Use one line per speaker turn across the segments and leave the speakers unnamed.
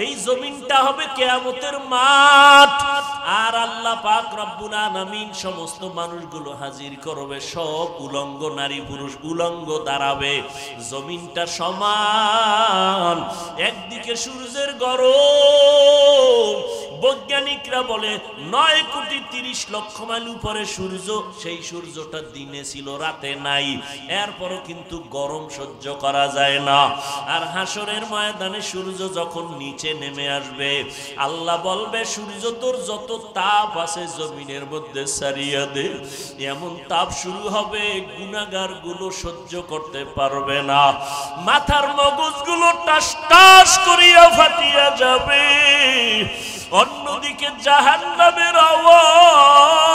এই জমিনটা হবে কিয়ামতের মাঠ। আর আল্লাহ পাক রব্বুল আলামিন সমস্ত মানুষগুলো হাজির করবে, সব উলঙ্গ নারী পুরুষ উলঙ্গ দাঁড়াবে। জমিনটা সমান, একদিকে সূর্যের গরম, বৈজ্ঞানিকরা বলে 9,30,00,000 মাইল উপরে সূর্য, সেই সূর্যটা দিনে ছিল রাতে নাই, এরপরও কিন্তু গরম সহ্য করা যায় না। আর হাসরের ময়দানে সূর্য যখন নিচে নেমে আসবে, আল্লাহ বলবে সূর্য তোর যত তাপ আছে জমিনের মধ্যে সারিয়া দে। এমন তাপ শুরু হবে গুনাহগার গুলো সহ্য করতে পারবে না, মাথার মগজগুলো টাস টাস করিয়া ফাটিয়া যাবে। অন্যদিকে জাহান্নামের আওয়াজ,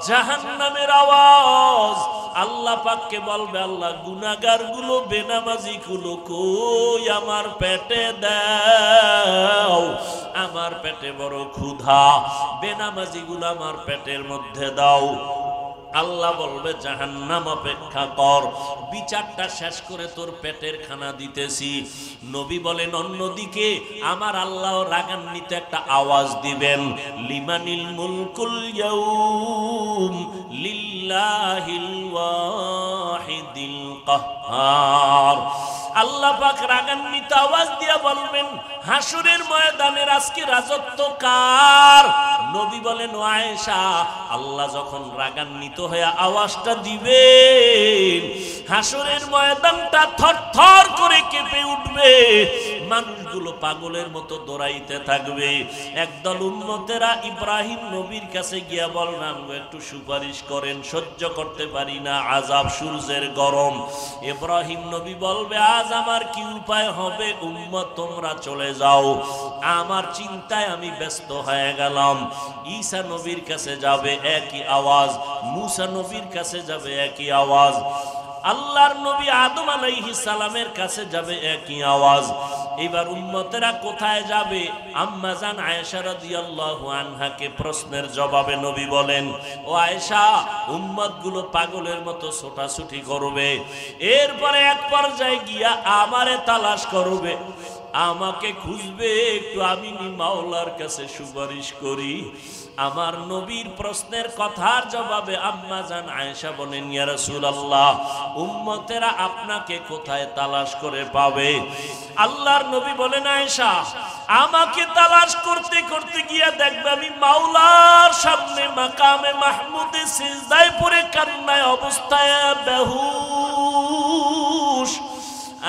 জাহান্নামের আওয়াজ, আল্লাহ পাককে বলবে আল্লাহ গুনাহগার গুলো বেনামাজি গুলো কই, আমার পেটে দাও, আমার পেটে বড় ক্ষুধা, বেনামাজি গুলো আমার পেটের মধ্যে দাও। আল্লাহ বলবে জাহান্নাম অপেক্ষা কর, বিচারটা শেষ করে তোর পেটের খানা দিতেছি। নবী বলেন অন্যদিকে আমার আল্লাহ রাগান্বিত একটা আওয়াজ দিবেন, লিমানিল মুলকুল ইয়াউম লিল্লাহিল ওয়াহিদিল কাহ্হার। আল্লাহ পাক রাগান্বিত আওয়াজ দিয়ে বলবেন হাসরের ময়দানের আজকে রাজত্ব কার? নবী বলেন ও আয়েশা, আল্লাহ যখন রাগান্বিত হয়ে আওয়াজটা দিবেন হাসরের ময়দানটা থরথর করে কেঁপে উঠবে, মানুষগুলো পাগলের মতো দৌড়াইতে থাকবে। একদল উম্মতেরা ইব্রাহিম নবীর কাছে গিয়া বললাম একটু সুপারিশ করেন, সহ্য করতে পারি না আযাব, সূর্যের গরম। ইব্রাহিম নবী বলবে আজ আমার কি উপায় হবে, উম্মত তোমরা চলে যাও, আমার চিন্তায় আমি ব্যস্ত হয়ে গেলাম। ঈসা নবীর কাছে যাবে একই আওয়াজ, মূসা নবীর কাছে যাবে একই আওয়াজ, আল্লাহর নবী আদম আলাইহিস সালামের কাছে যাবে একই আওয়াজ। এবার উম্মতেরা কোথায় যাবে? আম্মা জান আয়েশা রাদিয়াল্লাহু আনহাকে প্রশ্নের জবাবে নবী বলেন ও আয়েশা, উম্মতগুলো পাগলের মতো ছোটাছুটি করবে, এরপরে এক পর্যায়ে গিয়া আমারে তালাশ করবে, আমাকে খুঁজবে, একটু আমি মাওলার কাছে সুপারিশ করি। আমার নবীর প্রশ্নের কথার জবাবে আম্মা জান আয়েশা বলেন ইয়া রাসূলুল্লাহ, উম্মতেরা আপনাকে কোথায় তালাশ করে পাবে? আল্লাহর নবী বলেন আয়েশা, আমাকে তালাশ করতে করতে গিয়া দেখবে আমি মাওলার সামনে মাকামে মাহমুদে সিজদায় পড়ে কান্নায় অবস্থায় বেহুশ,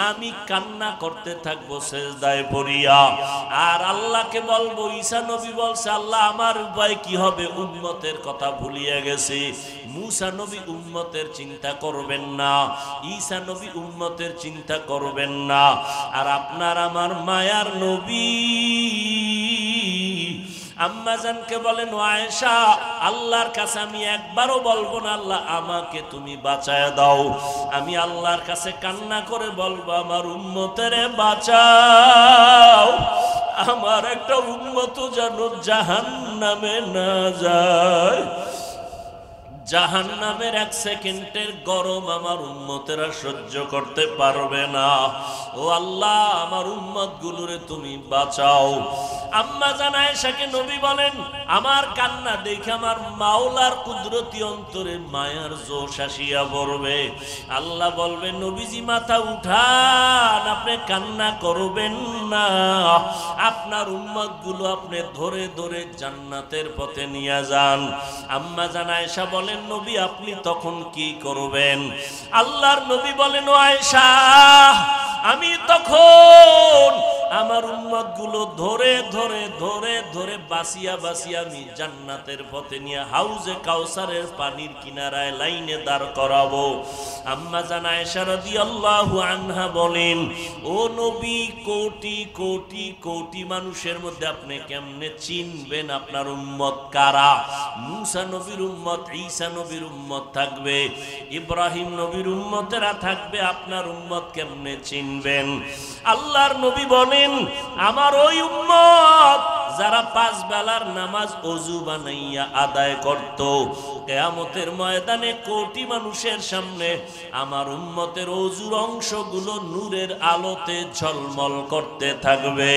আমি কান্না করতে থাকবো সেজদায় পড়িয়া। আর আল্লাহকে বলবো, ঈসা নবী বলছে আল্লাহ আমার উপায় কি হবে, উম্মতের কথা ভুলিয়ে গেছে। মূসা নবী উম্মতের চিন্তা করবেন না, ঈসা নবী উম্মতের চিন্তা করবেন না, আর আপনার আমার মায়ার নবী আম্মা জানকে বলেন ও আয়েশা, আল্লাহর কাছে আমি একবারও বলবো না আল্লাহ আমাকে তুমি বাঁচায় দাও, আমি আল্লাহর কাছে কান্না করে বলবো আমার উম্মতেরে বাঁচাও, আমার একটা উম্মত যেন জাহান্নামে না যায়। জাহান্নামের এক সেকেন্ডের গরম আমার উম্মতেরা সহ্য করতে পারবে না। ও আল্লাহ আমার উম্মত গুলোরে তুমি বাঁচাও। আম্মা জান আয়েশাকে নবী বলেন আমার কান্না দেখে আমার মাওলার কুদরতি অন্তরে মায়ার জোশ আসিয়া পড়বে। আল্লাহ বলবে নবীজি মাথা উঠান, আপনি কান্না করবেন না, আপনার উম্মত গুলো আপনি ধরে ধরে জান্নাতের পথে নিয়ে যান। আম্মা জান আয়েশা বলেন নবী আপনি তখন কি করবেন? আল্লাহর নবী বলেন ও আয়েশা, আমি তখন আমার উম্মত গুলো ধরে ধরে ধরে ধরে বাসিয়া বাসিয়া আমি জান্নাতের পথে নিয়ে হাউজে কাউসারের পানির কিনারায় লাইনে দাঁড় করাবো। আম্মা জান আয়েশা রাদিয়াল্লাহু আনহা বলেন ও নবী, কোটি কোটি কোটি মানুষের মধ্যে আপনি কেমনে চিনবেন আপনার উম্মত কারা? মূসা নবীর উম্মত, ঈসা নবীর উম্মত থাকবে, ইব্রাহিম নবীর উম্মতেরা থাকবে, আপনার উম্মত কেমনে চিনবেন? আল্লাহর নবী বলেন আমার ওই উম্মত যারা 5 বেলার নামাজ ওযু বানাইয়া আদায় করত, কিয়ামতের ময়দানে কোটি মানুষের সামনে আমার উম্মতের ওযুর অংশগুলো নূরের আলোতে ঝলমল করতে থাকবে।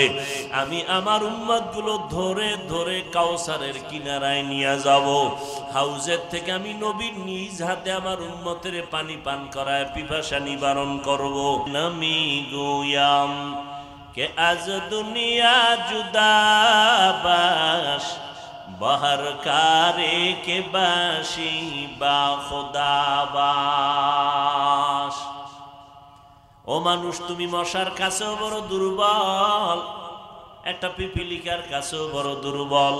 আমি আমার উম্মতগুলো ধরে ধরে কাউসারের কিনারায় নিয়ে যাব। হাউজের থেকে আমি নবীর নিজ হাতে আমার উম্মতের পানি পান করায় পিপাসা নিবারণ করব। নামি গোয়াম কে আজ দুনিয়া জুদা বাস বাহার কারে কে বাসি বা খোদা বাস। ও মানুষ, তুমি মশার কাছেও বড় দুর্বল, একটা পিপিলিকার কাছেও বড় দুর্বল।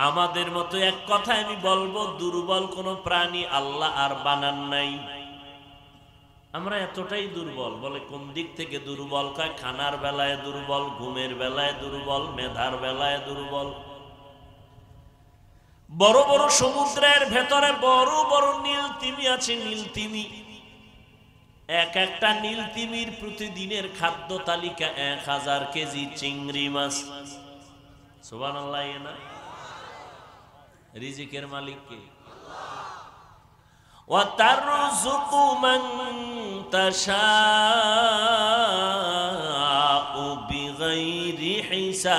আমাদের মতো এক কথা আমি বলবো, দুর্বল কোন প্রাণী আল্লাহ আর বানান নাই। আমরা এতটাই দুর্বল। বলে কোন দিক থেকে দুর্বল? কয় খানার বেলায় দুর্বল, ঘুমের বেলায় দুর্বল, মেধার বেলায় দুর্বল। বড় বড় সমুদ্রের ভেতরে বড় বড় নীল তিমি আছে। নীল তিমি, এক একটা নীল তিমির প্রতিদিনের খাদ্য তালিকা 1000 কেজি চিংড়ি মাছ। সুবহানাল্লাহ। না, রিজিকের মালিক কে? وَتَرْزُقُ مَن تَشَاءُ بِغَيْرِ حِسَابٍ।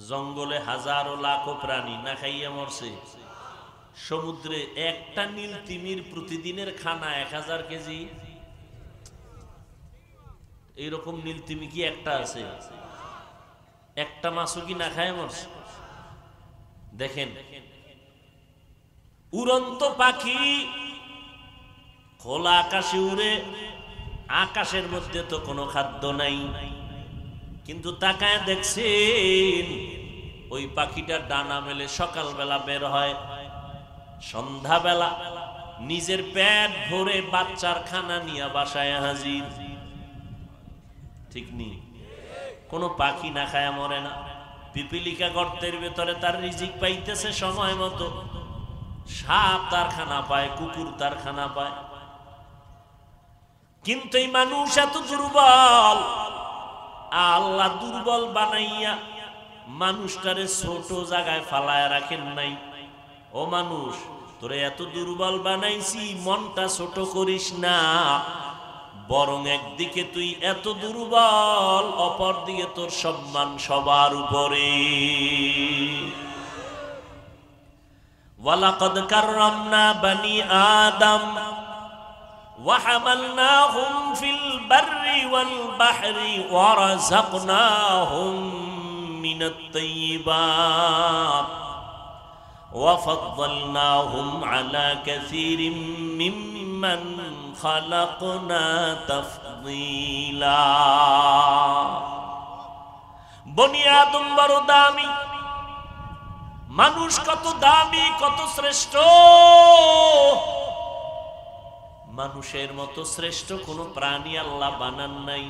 জঙ্গলে হাজারো লাখো প্রাণী না খাইয়া মরছে। সমুদ্রে একটা নীল তিমির প্রতিদিনের খানা 1000 কেজি। এইরকম নীল তিমি কি একটা আছে? একটা মাছও কি না খায় মরছে? দেখেন, উড়ন্ত পাখি খোলা আকাশে উড়ে, আকাশের মধ্যে তো কোনো খাদ্য নাই, কিন্তু তাকায় দেখছেন ওই পাখিটা ডানা মেলে সকালবেলা বের হয়, সন্ধ্যাবেলা নিজের পেট ভরে বাচ্চার খানা নিয়ে বাসায় হাজির। ঠিক নেই? কোনো পাখি না খায়া মরে না। পিপিলিকা গর্তের ভেতরে তার রিজিক পাইতেছে সময় মতো, সাপ তার খানা পায়, কুকুর তার খানা পায়। কিন্তু এই মানুষ এত দুর্বল, আল্লাহ দুর্বল বানাইয়া মানুষটারে ছোট জায়গায় ফালায় রাখেন নাই। ও মানুষ, তোরে এত দুর্বল বানাইছি, মনটা ছোট করিস না, বরং একদিকে তুই এত দুর্বল, অপর দিকে তোর সম্মান সবার উপরে। ওয়ালাকাদ কাররামনা বানি আদম ওয়া হামালনাহুম ফিল বাররি ওয়াল বাহরি ওয়া রাযাকনাহুম মিনাত তাইয়্যিবাত ওয়া ফাদ্দালনাহুম আলা কাসীরিম মিম্মান খালাকনা তাফদীলা। বনি আদম বড় দামি, মানুষ কত দামি, কত শ্রেষ্ঠ। মানুষের মতো শ্রেষ্ঠ কোনো প্রাণী আল্লাহ বানান নাই।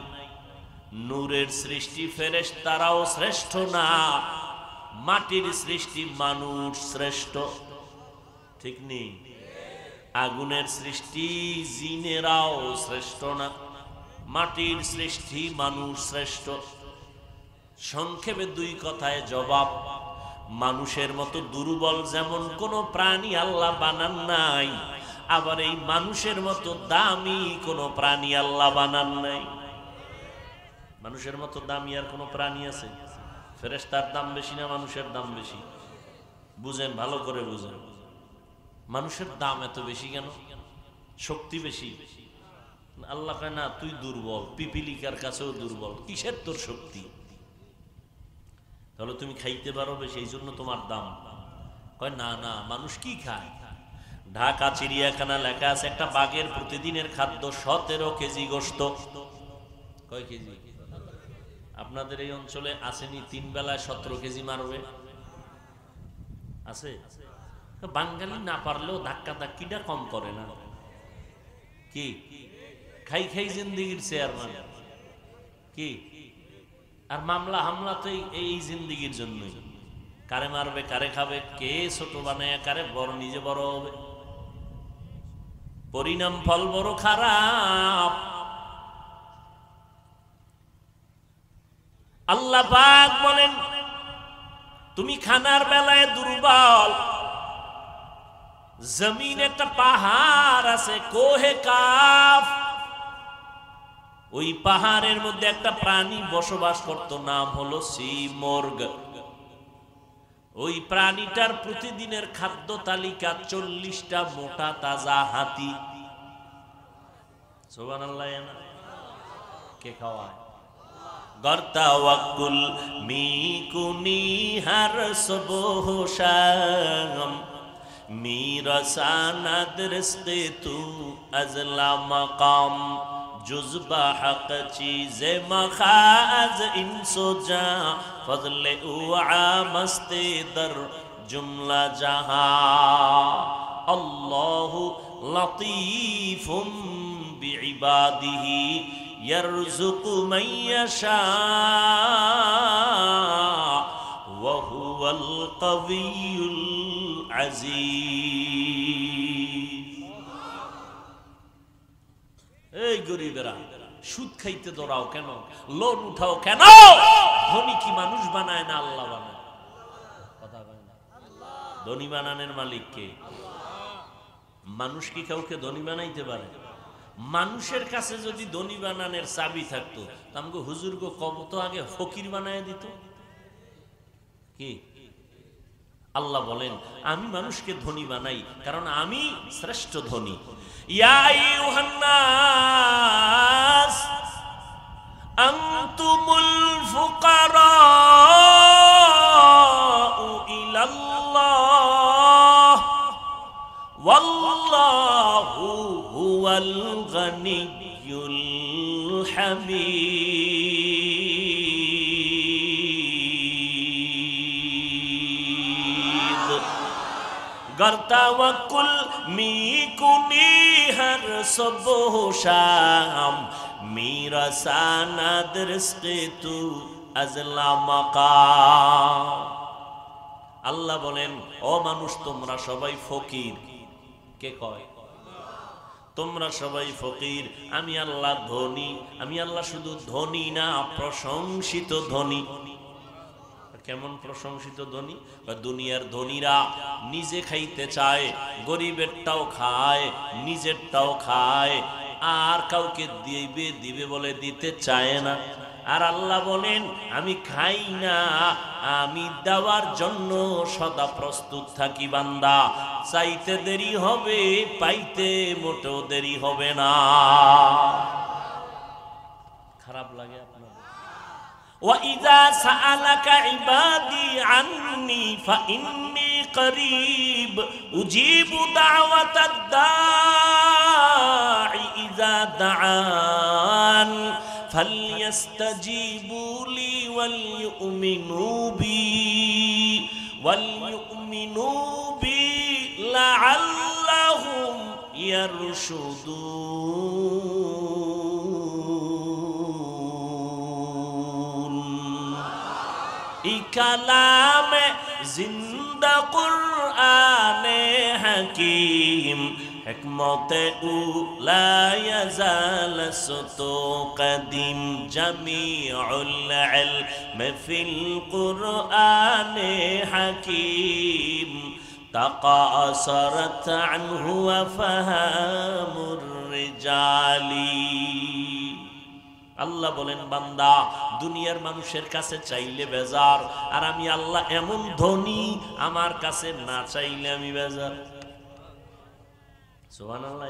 নূরের সৃষ্টি ফেরেশতারাও শ্রেষ্ঠ না, মাটির সৃষ্টি মানুষ শ্রেষ্ঠ। ঠিক নেই? আগুনের সৃষ্টি জিনেরাও শ্রেষ্ঠ না, মাটির সৃষ্টি মানুষ শ্রেষ্ঠ। সংক্ষেপে দুই কথায় জবাব, মানুষের মতো দুর্বল যেমন কোন প্রাণী আল্লাহ বানান নাই, আবার এই মানুষের মতো দামি কোন প্রাণী আল্লাহ বানান নাই। মানুষের মতো দামি আর কোন প্রাণী আছে? ফেরেশতার দাম বেশি না মানুষের দাম বেশি? বুঝেন, ভালো করে বুঝেন। মানুষের দাম এত বেশি কেন? শক্তি বেশি? আল্লাহ কয় না, তুই দুর্বল, পিপিলিকার কাছেও দুর্বল, কিসের তোর শক্তি? তাহলে তুমি খাইতে পারো বেশি, এই জন্য তোমার দাম। কয় না না, মানুষ কি খায়? ঢাকা চিড়িয়াখানা লেখা আছে একটা বাঘের প্রতিদিনের খাদ্য 17 কেজি গোশত। কয় কেজি? আপনাদের এই অঞ্চলে আসেনি 3 বেলায় 17 কেজি মারবে? আছে? বাঙালি না পারলেও ধাক্কা ধাক্কিটা কম করে না। কি খাই খাই জিন্দিগির চেয়ারম্যান কি? আর মামলা হামলা তো এই জিন্দিগির জন্যই। কারে মারবে, কারে খাবে, কে ছোট বানায় কারে বড়, নিজে বড় হবে। পরিণাম ফল বড় খারাপ। আল্লাহ পাক বলেন তুমি খানার বেলায় দুর্বল। জমিন একটা পাহাড় আছে, কোহে কাফ, ওই পাহাড়ের মধ্যে একটা প্রাণী বসবাস করত, নাম হলো সিমর্গ। ওই প্রাণীটার প্রতিদিনের খাদ্য তালিকা 40টা মোটা তাজা হাতি। সুবহানাল্লাহ। কে খাওয়ায়? গর্তাওয়াকুল মিকুনি হর সুবহ শাম মিরাসানা দরস্তে তু আজলা মাকাম जुज़्बा हक़ चीज़े मखाज़ इंसो जा फज़ले उआ मस्ते दर जुमला जहां अल्लाहु लतीफ़ुम बिइबादिही यर्ज़ुक़ु मन यशा व हुवल क़वियुल अज़ीज़। এই গরিবেরা, সুদ খাইতে দৌড়াও কেন? লোন উঠাও কেন? ধনী কি মানুষ বানায় না আল্লাহ বানায়? কথা বলেন। ধনী বানানোর মালিক কে? মানুষ কি কাউকে ধনী বানাইতে পারে? মানুষের কাছে যদি ধনী বানানোর চাবি থাকতো, আমাকে হুজুর গো কব তো আগে ফকির বানায় দিত। কি আল্লাহ বলেন আমি মানুষকে ধনী বানাই কারণ আমি শ্রেষ্ঠ ধনী। ইয়া আইয়ুহান নাস আনতুমুল ফুকারাউ ইলাল্লাহ ওয়াল্লাহু হুয়াল গনিয়্যুল হামিদ। গর্তাওয়াকুল মিকুনি হর সুবহ শাম মিরাসানা দরস্তে তু আজলা মাকাম। আল্লাহ বলেন ও মানুষ তোমরা সবাই ফকির। কে কয়? তোমরা সবাই ফকির, আমি আল্লাহ ধনী। আমি আল্লাহ শুধু ধনী না, প্রশংসিত ধনী। কেমন প্রশংসিত ধনী? দুনিয়ার ধনীরা নিজে খাইতে চায়, গরিবেরটাও খায়, নিজেরটাও খায়, আর কাউকে দিবে দিবে বলে দিতে চায় না। আর আল্লাহ বলেন আমি খাই না, আমি দেওয়ার জন্য সদা প্রস্তুত থাকি। বান্দা চাইতে দেরি হবে, পাইতে মোটেও দেরি হবে না। খারাপ লাগে আপনার? وَإِذَا سَأَلَكَ عِبَادِي عَنِّي فَإِنِّي قَرِيبٌ أُجِيبُ دَعْوَةَ الدَّاعِ إِذَا دَعَانِ فَلْيَسْتَجِيبُوا لِي وَلْيُؤْمِنُوا بِي لَعَلَّهُمْ يَرْشُدُونَ। کلام زندہ قرآن حکیم حکمت اولا یزال ستو قدیم جمیع العلم فی القرآن حکیم تقاصرت عنه وفهم الرجال। আল্লাহ বলেন বান্দা দুনিয়ার মানুষের কাছে চাইলে বেজার, আর আমি আল্লাহ এমন ধনী আমার কাছে না চাইলে আমি বেজার। সুবহানাল্লাহ।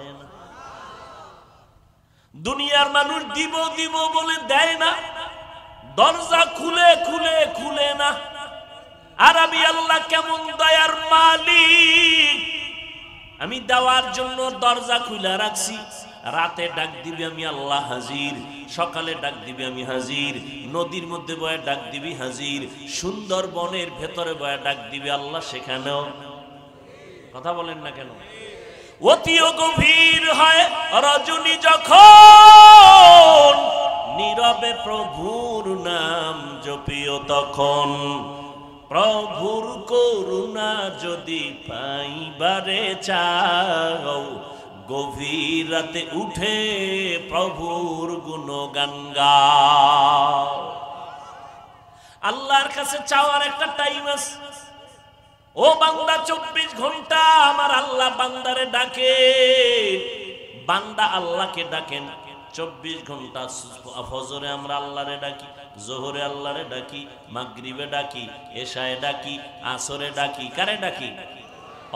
দুনিয়ার মানুষ দিব দিব বলে দেয় না, দরজা খুলে খুলে খুলে না। আর আমি আল্লাহ কেমন দয়ার মালিক, আমি দেওয়ার জন্য দরজা খুলে রাখছি। রাতে ডাক দিবি আমি আল্লাহ হাজির, সকালে ডাক দিবি আমি হাজির, নদীর মধ্যে বয়ে ডাক দিবি হাজির, সুন্দর বনের ভেতরে বয়ে ডাক দিবি আল্লাহ সেখানেও। কথা বলেন না কেন? অতিও গভীর হয় রজনী যখন নীরবে প্রভুর নাম জপিও তখন। প্রভুর করুণা যদি পাইবারে চাও গভীর রাতে উঠে প্রভুর গুণগান গাও। আল্লাহর কাছে চাওয়ার একটা টাইম আছে। ও বান্দা 24 ঘন্টা আমার আল্লাহ বান্দারে ডাকে, বান্দা আল্লাহকে ডাকেন 24 ঘন্টা। ফজরে আমরা আল্লাহরে ডাকি, জোহরে আল্লাহরে ডাকি, মাগরিবে ডাকি, এশায়ে ডাকি, আসরে ডাকি। কারে ডাকি?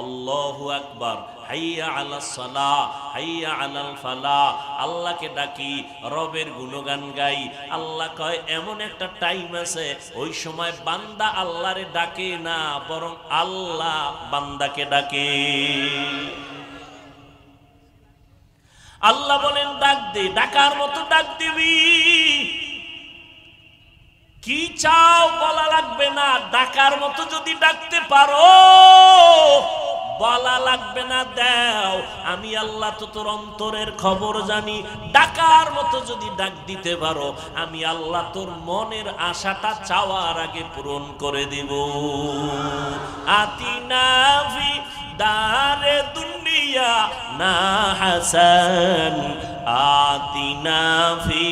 আল্লাহু আকবার, হাইয়া আলাস সালাহ, হাইয়া আলাল ফালাহ। আল্লাহকে ডাকি, রবের গুণগান গাই। আল্লাহ কয় এমন একটা টাইম আছে ওই সময় বান্দা আল্লাহরে ডাকে না, বরং আল্লাহ বান্দাকে ডাকে। আল্লাহ বলেন ডাক দে, ডাকার মতো ডাক দিবি। কি চাও বলা লাগবে না, ডাকার মতো যদি ডাকতে পারো বলা লাগবে না, দাও। আমি আল্লাহ তো তোর অন্তরের খবর জানি। ডাকার মতো যদি ডাক দিতে পারো, আমি আল্লাহ তোর মনের আশাটা চাওয়ার আগে পূরণ করে দিব। আতিনা ফি দারে দুনিয়া না হাসান, আতিনা ফি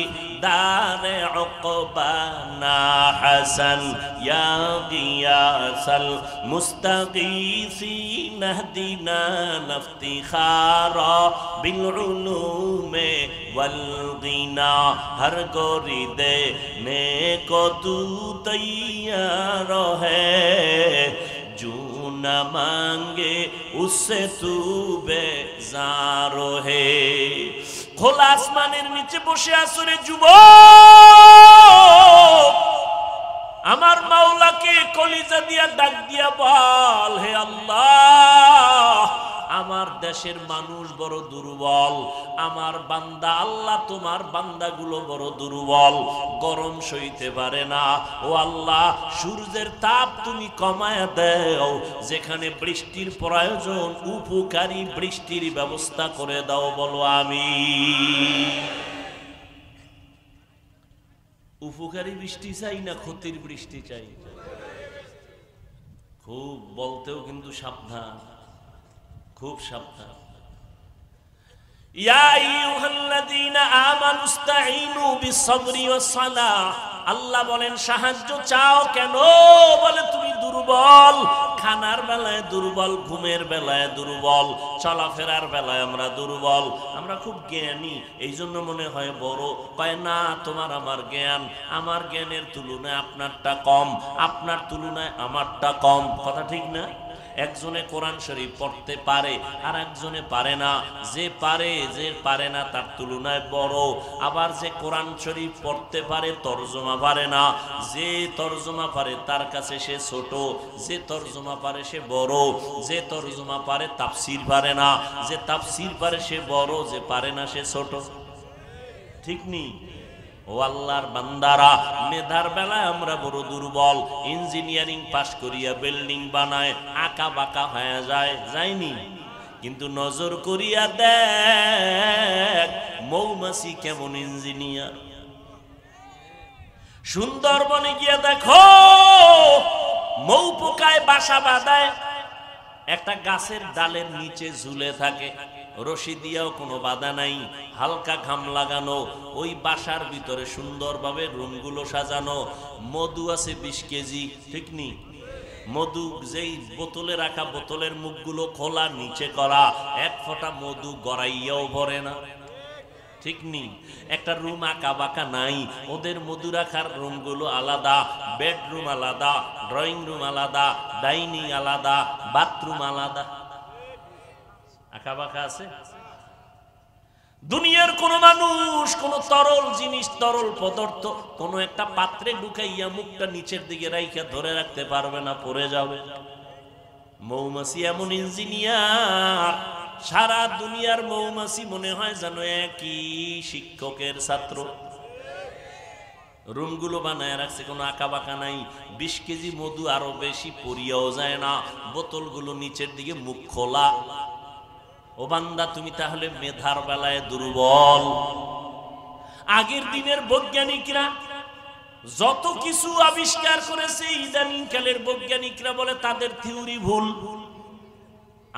দারে উকবা না হাসান, ইয়া গিয়াসাল মুস্তাগীসিন ইহদিনা নাফতিখারা বিল উলুমে ওয়াল গিনা। হর গোরি দে নে কো তু তৈয়ার হ্যায়, जो न मांगे उससे तू बेजार है। খোলা আসমানের নিচে বসে আসরে যুবক, আমার মাওলাকে কলিজা দিয়া ডাক দিয়া বল, হে আল্লাহ আমার দেশের মানুষ বড় দুর্বল, আমার বান্দা আল্লাহ তোমার বান্দাগুলো বড় দুর্বল, গরম সইতে পারে না। ও আল্লাহ সূর্যের তাপ তুমি কমায়া দাও, যেখানে বৃষ্টির প্রয়োজন উপকারী বৃষ্টির ব্যবস্থা করে দাও। বলো আমিন। উপকারী বৃষ্টি চাই না ক্ষতির বৃষ্টি চাই? খুব বলতেও কিন্তু সাবধান, খুব সাবধান। ইয়া আইয়ুহাল্লাযীনা আমানুস্তাঈনু বিস-সাবরি ওয়াস-সালাহ। আল্লাহ বলেন সাহায্য চাও কেন? বলে তুমি দুর্বল, খানার বেলায় দুর্বল, ঘুমের বেলায় দুর্বল, চলাফেরার বেলায় আমরা দুর্বল। আমরা খুব জ্ঞানী, এই জন্য মনে হয় বড়। কয় না, তোমার আমার জ্ঞান, আমার জ্ঞানের তুলনায় আপনারটা কম, আপনার তুলনায় আমারটা কম। কথা ঠিক না? একজনে কোরআন শরীফ পড়তে পারে আর একজনে পারে না। যে পারে না তার তুলনায় বড়। আবার যে কোরআন শরীফ পড়তে পারে তরজমা পারে না, যে তরজমা পারে তার কাছে সে ছোট, যে তরজমা পারে সে বড়, যে তরজমা পারে তাফসীর পারে না, যে তাফসীর পারে সে বড়, যে পারে না সে ছোট। ঠিক নি? ও আল্লাহর বান্দারা, মেধার বেলায় আমরা বড় দুর্বল। ইঞ্জিনিয়ারিং পাশ করিয়া বিল্ডিং বানায় আঁকা বাঁকা হয়ে যায়, যায়নি? কিন্তু নজর করিয়া দেখ মৌমাছি কেমন ইঞ্জিনিয়ার। সুন্দরবনে গিয়া দেখো মৌ পোকায় বাসা বাঁধায়, একটা গাছের ডালের নিচে ঝুলে থাকে, রশি দিয়েও কোনো বাধা নাই, হালকা ঘাম লাগানো, ওই বাসার ভিতরে সুন্দরভাবে রুমগুলো সাজানো। মধু আছে 20 কেজি, ঠিক নি? মধু যেই বোতলে রাখা, বোতলের মুখগুলো খোলা, নিচে করা, এক ফোঁটা মধু গড়াইয়াও ভরে না, ঠিক নি? একটা রুম আঁকা বাঁকা নাই, ওদের মধু রাখার রুমগুলো আলাদা, বেডরুম আলাদা, ড্রয়িং রুম আলাদা, ডাইনিং আলাদা, বাথরুম আলাদা। আঁকা বাঁকা আছে? দুনিয়ার কোন মানুষ কোন তরল জিনিস, তরল পদার্থ কোন একটা পাত্রে ঢুকাইয়া মুখটা নিচের দিকে রাইখা ধরে রাখতে পারবে না, পড়ে যাবে। মৌমাছি এমন ইঞ্জিনিয়ার, সারা দুনিয়ার মৌমাছি মনে হয় যেন একই শিক্ষকের ছাত্র। রুমগুলো বানায় রাখছে, কোনো আঁকা বাঁকা নাই। 20 কেজি মধু আরো বেশি পরিয়াও যায় না, বোতলগুলো নিচের দিকে মুখ খোলা। ও বান্দা, তুমি তাহলে মেধার বেলায় দুর্বল। আগের দিনের বৈজ্ঞানিকরা যত কিছু আবিষ্কার করেছে, ইদানিং কালের বৈজ্ঞানিকরা বলে তাদের থিওরি ভুল।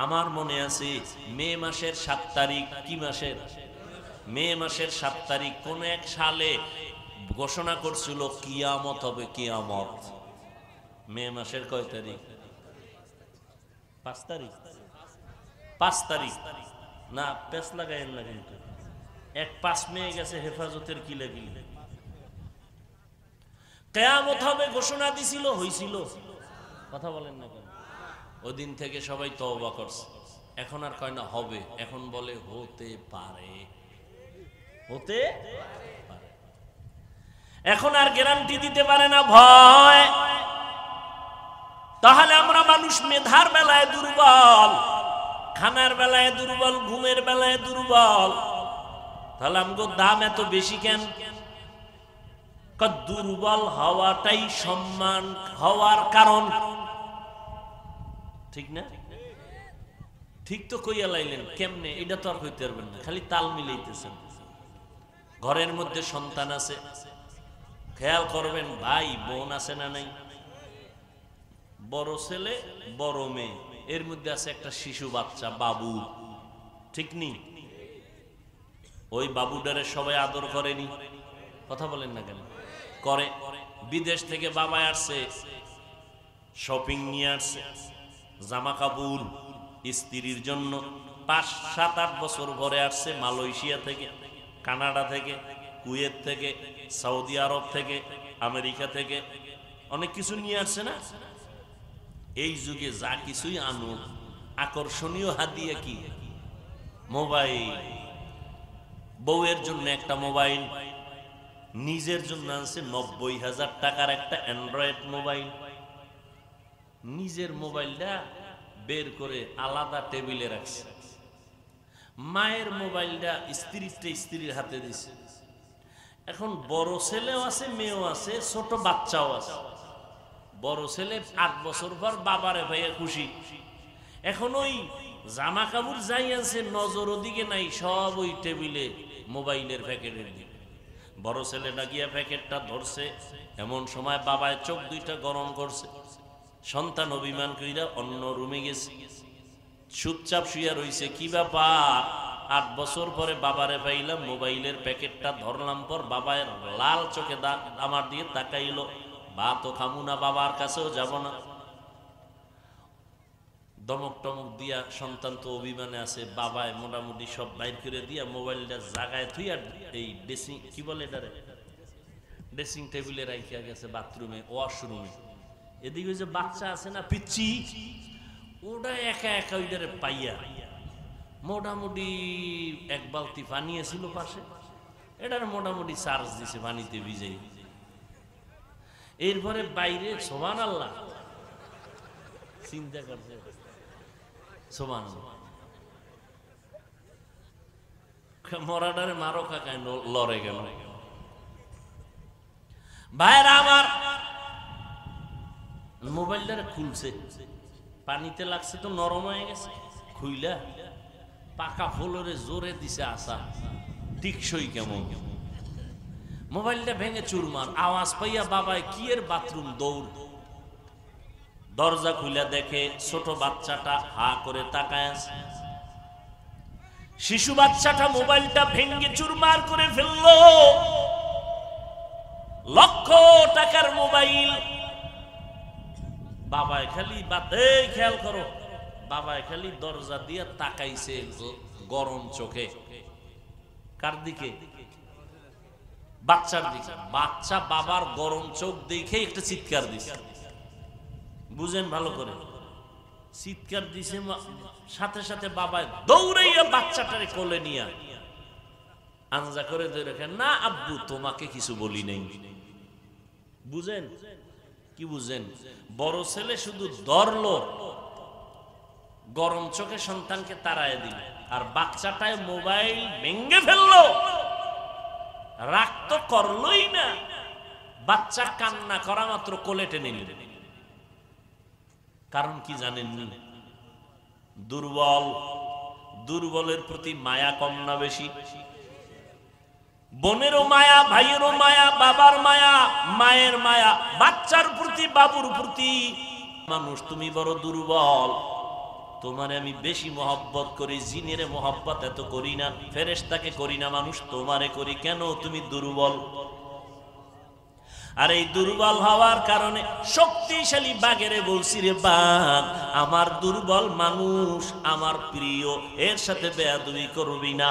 আমার মনে আছে মে মাসের 7 তারিখ, কি মাসের? মে মাসের 7 তারিখ কোন এক সালে ঘোষণা করছিল কিয়ামত হবে, কিয়ামত। মে মাসের কয় তারিখ? 5 তারিখ। 5 তারিখ না, পেস লাগাইন না কিন্তু। 5 মে গেছে, হেফাজতের কিলাকিলি। কিয়ামত হবে ঘোষণা দিছিল, হইছিল? কথা বলেন না কেন? ওদিন থেকে সবাই তওবা করছে। এখন আর কয় না হবে, এখন বলে হতে পারে, হতে পারে। এখন আর গ্যারান্টি দিতে পারে না, ভয়। তাহলে আমরা মানুষ মেধার বেলায় দুর্বল, খানার বেলায় দুর্বল, ঘুমের বেলায় দুর্বল। তাহলে আমগো দাম এত বেশি কেন? দুর্বল হওয়াটাই সম্মান হওয়ার কারণ, ঠিক না? ঠিক তো কইয়া লাইলেন, কেমনে? এটা তো আর কইতে পারবেন না, খালি তাল মিলাইতেছেন। ঘরের মধ্যে সন্তান আছে, খেয়াল করবেন ভাই বোন আছে না নাই? বড় ছেলে বড় মেয়ে, এর মধ্যে আছে একটা শিশু বাচ্চা বাবু, ঠিক নি? ওই বাবুটারে সবাই আদর করেনি? কথা বলেন না কেন? করে। বিদেশ থেকে বাবা আসছে, শপিং নিয়ে আসছে, জামা কাপড় স্ত্রীর জন্য। 5-7-8 বছর ঘরে আসছে, মালয়েশিয়া থেকে, কানাডা থেকে, কুয়েত থেকে, সৌদি আরব থেকে, আমেরিকা থেকে, অনেক কিছু নিয়ে আসছে না? এই যুগে যা কিছুই আনুক, আকর্ষণীয় হাদিয়া কি? মোবাইল। বউয়ের জন্য একটা মোবাইল, নিজের জন্য আনছে 90,000 টাকার একটা অ্যান্ড্রয়েড মোবাইল। নিজের মোবাইলটা বের করে আলাদা টেবিলে রাখছে। মায়ের মোবাইলটা স্ত্রীর হাতে দিছে। এখন বড় ছেলেও আছে, মেয়েও আছে, ছোট বাচ্চাও আছে। বড় ছেলে 8 বছর পর বাবারে ভাইয়া খুশি। এখন ওই জামা কাপড় যাই আছে, নজর ওদিকে নাই, সব ওই টেবিলে মোবাইলের প্যাকেটের দিকে। বড় ছেলেটা গিয়া প্যাকেটটা ধরছে, এমন সময় বাবায় চোখ দুইটা গরম করছে। সন্তান অভিমান কইরা অন্য রুমে গেছে, চুপচাপ শুইয়া রইছে। কি ব্যাপার? 8 বছর পরে বাবারে পাইলাম, মোবাইলের প্যাকেটটা ধরলাম পর বাবার লাল চোখে আমার দিয়ে তাকাইলো। ভাতও খামু না, বাবার কাছেও যাব না। দমক টমক দিয়া, সন্তান তো অভিমানে আছে, বাবায় মোটামুটি সব বাইর করে দিয়া মোবাইলটা জাগায় থুই আর এই ড্রেসিং, কি বলে এটারে, ড্রেসিং টেবিলে রাখিয়া গেছে বাথরুমে, ওয়াশরুমে। এদিকে যে বাচ্চা আছে না পিচ্ছি, ওটা একা একা ওইটারে পাইয়া মোটামুটি 1 বালতি পানি ছিল পাশে, এটার মোটামুটি চার্জ দিছে পানিতে ভিজাই। এরপরে বাইরে সুবহানাল্লাহ চিন্তা করছে, সুবহানাল্লাহ মরাডারে মারো কাকায় লড়ে গেল। ভাইরা আমার, মোবাইলটারে খুলছে, পানিতে লাগছে তো নরম হয়ে গেছে, খুইলা পাকা ফ্লোরে জোরে দিছে আসা, টিকসই কেমন। মোবাইলটা ভেঙে চুরমার। আওয়াজ পাইয়া বাবায় কি এর বাথরুম দৌড়। দরজা খুলে দেখে ছোট বাচ্চাটা হা করে তাকায় আছে। শিশু বাচ্চাটা মোবাইলটা ভেঙে চুরমার করে ফেললো। লক্ষ টাকার মোবাইল। বাবায় খালি খেয়াল করো, বাবায় খালি দরজা দিয়ে তাকাইছে গরম চোখে। কার দিকে? বাচ্চার দিকে। বাচ্চা বাবার গরম চোখ দেখে একটা চিৎকার দিছে। বুঝেন ভালো করে, চিৎকার দিছে। সাথে সাথে বাবা দৌড়াইয়া বাচ্চাটারে কোলে নিয়া আনজা করে ধরে রাখেন, না আব্বু তোমাকে কিছু বলি নাই। বুঝেন কি? বুঝেন? বড় ছেলে শুধু ধরলো, গরম চোখে সন্তানকে তাড়ায় দিল, আর বাচ্চাটায় মোবাইল ভেঙে ফেললো। রাগ তো করলোই না, বাচ্চা কান্না করা মাত্র কোলে টেনে নিল। কারণ কি জানেন? দুর্বল। দুর্বলের প্রতি মায়া কম না বেশি? বোনেরও মায়া, ভাইয়েরও মায়া, বাবার মায়া, মায়ের মায়া, বাচ্চার প্রতি, বাবুর প্রতি। মানুষ তুমি বড় দুর্বল, তোমারে আমি বেশি মহব্বত করি। জিনের মহব্বত এত করি না, ফেরেশতাকে করি না, মানুষ তোমারে করি। কেন? তুমি দুর্বল। আর এই দুর্বল হওয়ার কারণে শক্তিশালী বাঘেরে বলছি, রে বাঘ, আমার দুর্বল মানুষ আমার প্রিয়, এর সাথে বেয়াদবি করবি না।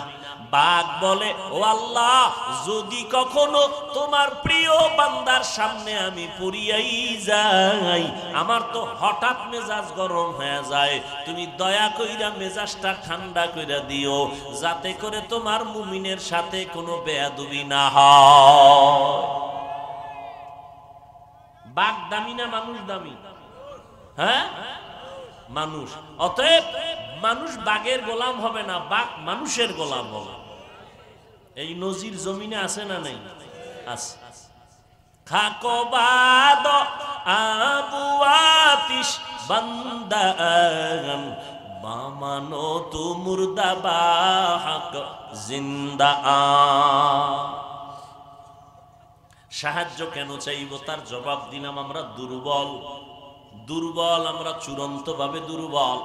বাঘ বলে, ও আল্লাহ, যদি কখনো তোমার প্রিয় বান্দার সামনে আমি পড়িয়াই যাই, আমার তো হঠাৎ মেজাজ গরম হয়ে যায়, তুমি দয়া কইরা মেজাজটা ঠান্ডা কইরা দিও, যাতে করে তোমার মুমিনের সাথে কোনো বেয়াদবি না হয়। বাঘ দামি না মানুষ দামি? হ্যাঁ, মানুষ। অতএব মানুষ বাঘের গোলাম হবে না, বাঘ মানুষের গোলাম হবে। এই নজির জমিনে আছে না নাই? আছে। খাকো বাদ আবু আতিশ বান্দান বামানো তু মুর্দা বাহক জিন্দা আ। সাহায্য কেন চাইব? তার জবাব দিলাম, আমরা দুর্বল, দুর্বল, আমরা চূড়ান্ত ভাবে দুর্বল,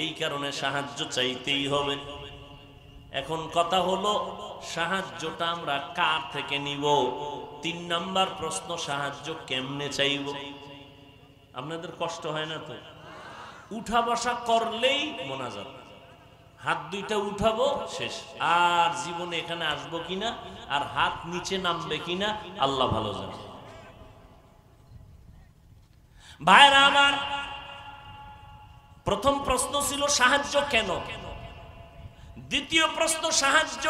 এই কারণে সাহায্য চাইতেই হবে। এখন কথা হলো, সাহায্যটা আমরা কার থেকে নিব? ৩ নাম্বার প্রশ্ন, সাহায্য কেমনে চাইব? আপনাদের কষ্ট হয় না তো? উঠা বসা করলেই মোনাজাত, হাত দুইটা উঠাবো, শেষ। আর জীবনে এখানে আসবো কিনা, আর হাত নিচে নামবে কিনা আল্লাহ ভালো জানে। ভাইরা আমার, প্রথম প্রশ্ন ছিল সাহায্য কেন, দ্বিতীয় প্রশ্ন সাহায্য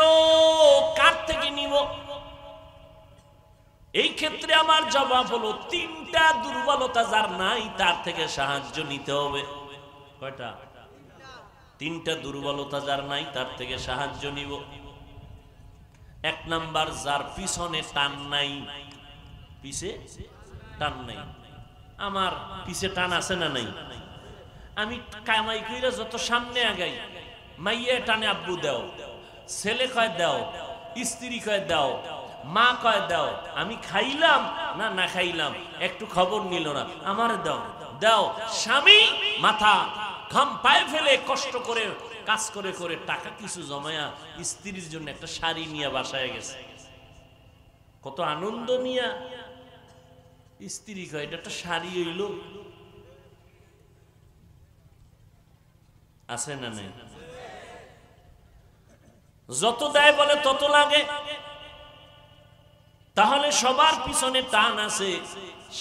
কার থেকে নিব? এই ক্ষেত্রে আমার জবাব হলো, 3টা দুর্বলতা যার নাই তার থেকে সাহায্য নিতে হবে। কয়টা? 3টা দুর্বলতা যার নাই তার থেকে সাহায্য নিব। 1 নাম্বার, যার পিছনে টান নাই, পিছে টান নাই। আমার পিছে টান আছে না নাই? আমি কামাই কইরা যত সামনে আগাই, মাইয়া টানে আব্বু দাও, ছেলে কয় দাও, স্ত্রী কয় দাও, মা কয় দাও, আমি খাইলাম না না খাইলাম একটু খবর নিল না, আমার দাও দাও। স্বামী মাথা ঘাম পায়ে ফেলে কষ্ট করে কাজ করে করে টাকা কিছু জমায়া স্ত্রীর জন্য একটা শাড়ি নিয়ে বাসায় গেছে, কত আনন্দ নিয়া স্ত্রী কয় এটা একটা শাড়ি হইল। আছে না নাই? যত দেয় বলে তত লাগে। তাহলে সবার পিছনে টান আছে।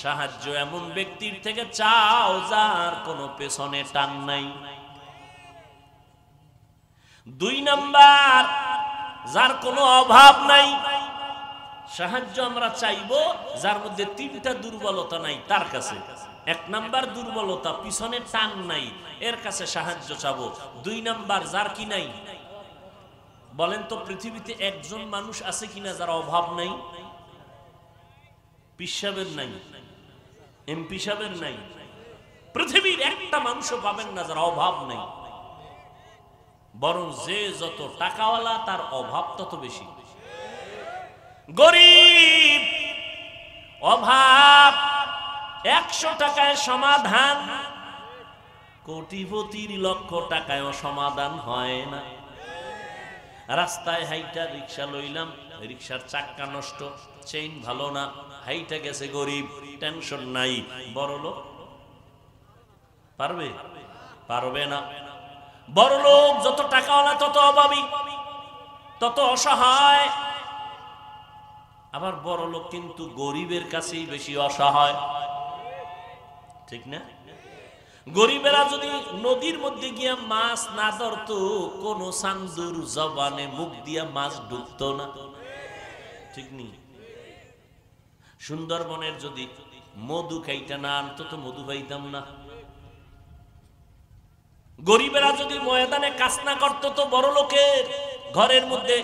সাহায্য এমন ব্যক্তির থেকে চাও যার কোনো পেছনে টান নাই। 2 নাম্বার, যার কোনো অভাব নাই। সাহায্য আমরা চাইবো যার মধ্যে 3টা দুর্বলতা নাই তার কাছে। 1 নাম্বার দুর্বলতা, পিছনে টান নাই, এর কাছে সাহায্য চাবো। 2 নাম্বার, যার কি নাই। বলেন তো, পৃথিবীতে একজন মানুষ আছে কিনা যার অভাব নাই? পীর সাহেবের নাই, এমপি সাহেবের নাই, পৃথিবীর একটা মানুষও পাবেন না যার অভাব নাই। বরং যে যত টাকাওয়ালা তার অভাব তত বেশি। গরিব অভাব 100 টাকায় সমাধান, কোটিপতির লক্ষ টাকায়ও সমাধান হয় না। রাস্তায় হাইটা রিক্সা লইলাম, রিক্সার চাক্কা নষ্ট, চেইন ভালো না, হাইটা গেছে গরিব, টেনশন নাই। বড় লোক পারবে? পারবে না। বড় লোক যত টাকাওয়ালা তত অভাবী, তত অসহায়। আবার বড় লোক কিন্তু গরিবের কাছেই বেশি অসহায়, ঠিক না? গরিবেরা যদি নদীর মধ্যে গিয়া মাছ না ধরতো, কোন সান্দুর জবানে মুখ দিয়া মাছ ঢুকতো না, ঠিক নেই? সুন্দরবনের যদি মধু খাইটা না আনতো তো মধু পাইতাম না। গরিবেরা যদি ময়দানে কাজ না করতো তো বড় লোকের ঘরের মধ্যে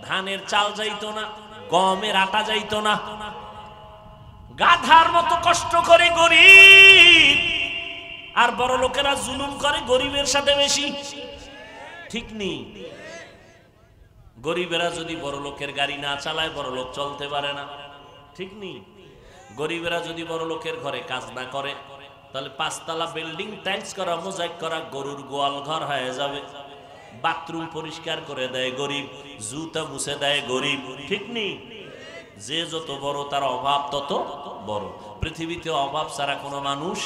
ধানের চাল যাইতো না, গমের আটা যাইতো না। গাধার মতো কষ্ট করে গরিব, আর বড় লোকেরা জুলুম করে গরিবের সাথে বেশি, ঠিক নেই? গরিবেরা যদি বড় লোকের গাড়ি না চালায় বড় লোক চলতে পারে না, ঠিক নেই? গরিবেরা যদি বড় লোকের ঘরে কাজ না করে তাহলে 5 তলা বিল্ডিং টাইলস করা, মোজাইক করা গরুর গোয়াল ঘর হয়ে যাবে। বাথরুম পরিষ্কার করে দেয় গরিব, জুতা মুছে দেয় গরিব, ঠিক নেই? যে যত বড় তার অভাব তত বড়। পৃথিবীতে অভাব ছাড়া কোনো মানুষ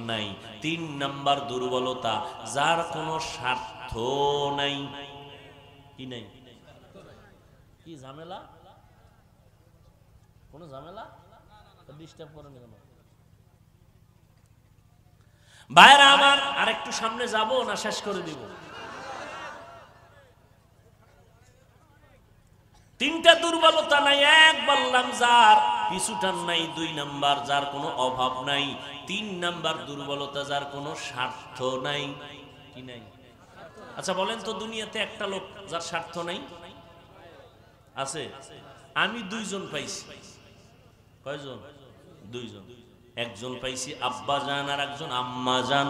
নাই। 3 নাম্বার দুর্বলতা, যার কোনো স্বার্থ নাই। কি নাই? কি ঝামেলা? কোন ঝামেলা? ডিস্টার্ব করেন কেন? ভাইরা আমার, আরেকটু সামনে যাব না শেষ করে দিব? 3টা দুর্বলতা নাই। 1 বললাম যার পিছুটান নাই, 2 নাম্বার যার কোনো অভাব নাই, 3 নাম্বার দুর্বলতা যার কোনো স্বার্থ নাই। কি নাই? আচ্ছা বলেন তো, দুনিয়াতে একটা লোক যার স্বার্থ নাই আছে? আমি 2 জন পাইছি। কয়জন? 2 জন। একজন পাইছি আব্বা জান আর একজন আম্মা জান।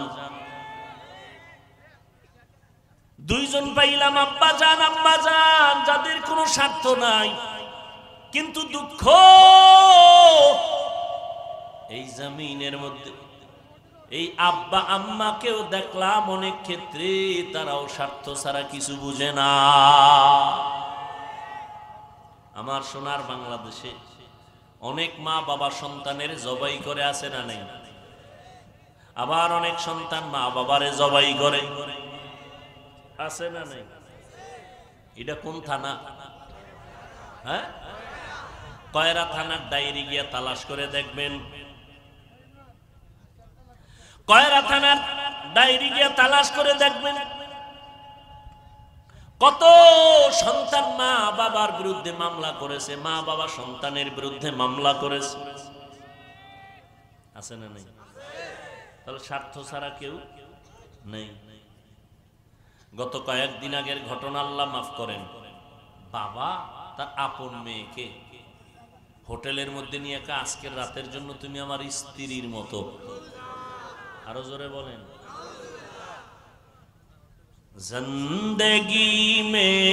2 জন পাইলাম আব্বা জান আম্মা জান, যাদের কোনো স্বার্থ নাই। কিন্তু দুঃখ, এই জমিনের মধ্যে এই আব্বা আম্মাকেও দেখলাম অনেক ক্ষেত্রে তারাও স্বার্থ ছাড়া কিছু বুঝে না। আমার সোনার বাংলাদেশে অনেক মা বাবা সন্তানের জবাই করে, আছে না নাই? আবার অনেক সন্তান মা বাবারে জবাই করে, আছে না নাই? এটা কোন থানা? হ্যাঁ, কয়রা থানার ডায়েরি গিয়া তালাশ করে দেখবেন। কয়রা থানার ডায়েরি গিয়া তালাশ করে দেখবেন কত সন্তান মা বাবার বিরুদ্ধে মামলা করেছে, মা বাবা সন্তানের বিরুদ্ধে মামলা করেছে, আছে না নাই? তাহলে স্বার্থ ছাড়া কেউ নেই। গত কয়েকদিন আগের ঘটনা, আল্লাহ মাফ করেন, বাবা তার আপন মেয়েকে হোটেলের মধ্যে নিয়ে একা, আজকের রাতের জন্য তুমি আমার স্ত্রীর মতো। আরো জোরে বলেন। जिंदगी में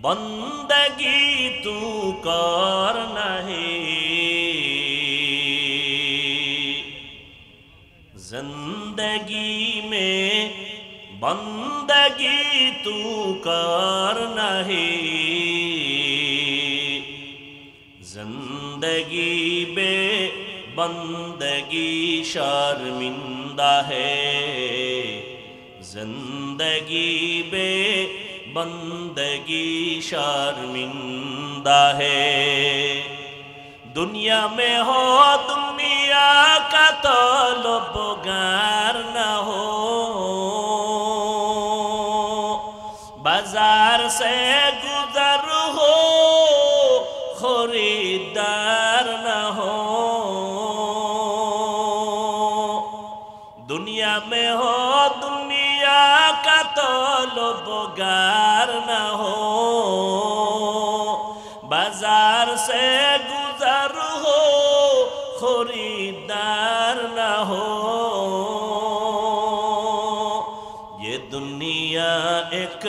बंदगी तू करना है, जिंदगी में बंदगी तू करना है, जिंदगी बे बंदगी शर्मिंदा है, जिंदगी बे बंदगी शर्मिंदा है। दुनिया में हो दुनिया का तलबगार न हो, बाजार से गुजर हो खरीदार न हो, दुनिया में हो दुनिया का तलबगार न हो, बाजार से गुजर हो खरीदार न हो। ये दुनिया एक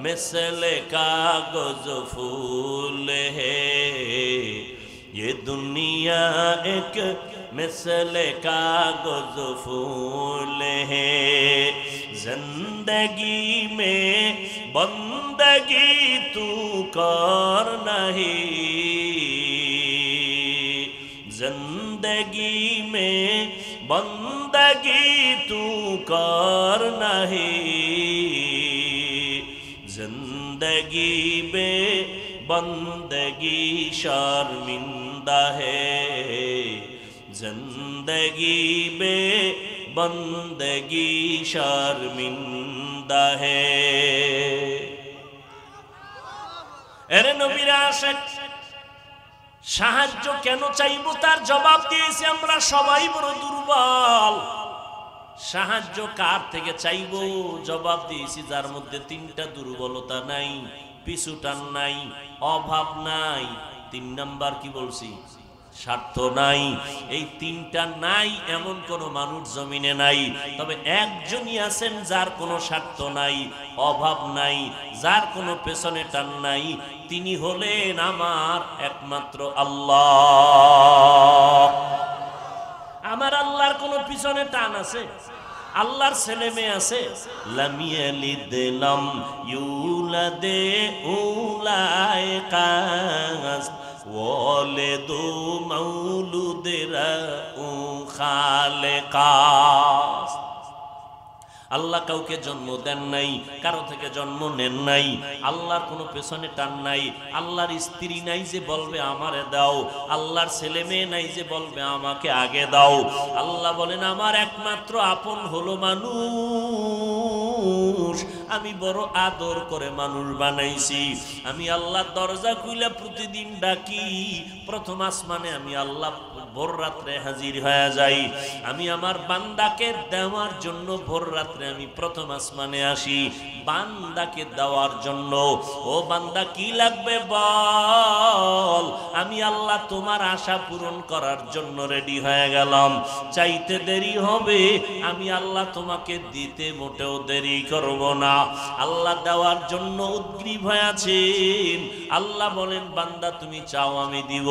मिसल कागज फूल है, ये दुनिया एक मिसल कागज फूल है, जिंदगी में बंदगी तू कर नहीं, जिंदगी में बंदगी तू कर नहीं, जिंदगी में बंदगी शर्मिंदा है, जिंदगी में बंदगी शर्मिंदा है। এরে নবীরা আশেক, সাহায্য কেন চাইবো তার জবাব দিয়েছি আমরা সবাই বড় দুর্বল। সাহায্য কার থেকে চাইবো জবাব দিয়েছি যার মধ্যে 3টা দুর্বলতা নাই, পিছুটান নাই, অভাব নাই। 3 নাম্বার কি বলছি? স্বার্থ নাই। এই 3টা নাই এমন কোন মানুষ জমিনে নাই। তবে একজনই আছেন যার কোনো স্বার্থ নাই, অভাব নাই, যার কোনো পেছনে টান নাই। তিনি হলেন আমার একমাত্র আল্লাহ। আমার আল্লাহর কোনো পিছনে টান আছে? আল্লাহর ছেলে মেয়ে আছে? লাম ইয়ালিদ লাম ইউলাদ উলাইকা ওয়ালেদু মাউলুদেরা উ খালেকা। আল্লাহ কাউকে জন্ম দেন নাই, কারো থেকে জন্ম নেন নাই, আল্লাহর কোনো পেছনে টান নাই, আল্লাহর স্ত্রী নাই যে বলবে আমারে দাও, আল্লাহর ছেলে মেয়ে নাই যে বলবে আমাকে আগে দাও। আল্লাহ বলেন আমার একমাত্র আপন হলো মানুষ, আমি বড় আদর করে মানুষ বানাইছি। আমি আল্লাহ দরজা খুলে প্রতিদিন ডাকি, প্রথম আসমানে আমি আল্লাহ ভোর রাত্রে হাজির হয়ে যাই। আমি আমার বান্দাকে দেওয়ার জন্য ভোর রাত্রে আমি প্রথম আসমানে আসি, বান্দাকে দেওয়ার জন্য। ও বান্দা কি লাগবে বল, আমি আল্লাহ তোমার আশা পূরণ করার জন্য রেডি হয়ে গেলাম। চাইতে দেরি হবে, আমি আল্লাহ তোমাকে দিতে মোটেও দেরি করব না। আল্লাহ দেওয়ার জন্য উদ্গ্রীব হয়ে আছেন। আল্লাহ বলেন বান্দা তুমি চাও আমি দিব।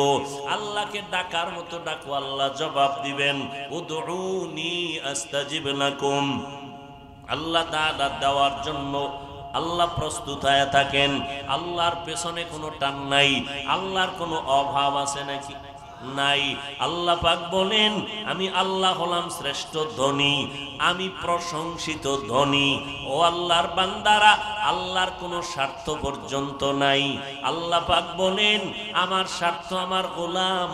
আল্লাহকে ডাকার মতো ডাকো, আল্লাহ জবাব দিবেন। উদউনি আস্তাজিব লাকুম। আল্লাহ তাআলা দেওয়ার জন্য আল্লাহ প্রস্তুত হয়ে থাকেন। আল্লাহর পেছনে কোনো টান নাই, আল্লাহর কোনো অভাব আছে নাকি? নাই। আল্লাহ পাক বলেন আমি আল্লাহ হলাম শ্রেষ্ঠ ধনী, আমি প্রশংসিত ধনী। ও আল্লাহর বান্দারা, আল্লাহর কোনো স্বার্থ পর্যন্ত নাই। আল্লাহ পাক বলেন আমার স্বার্থ আমার গোলাম,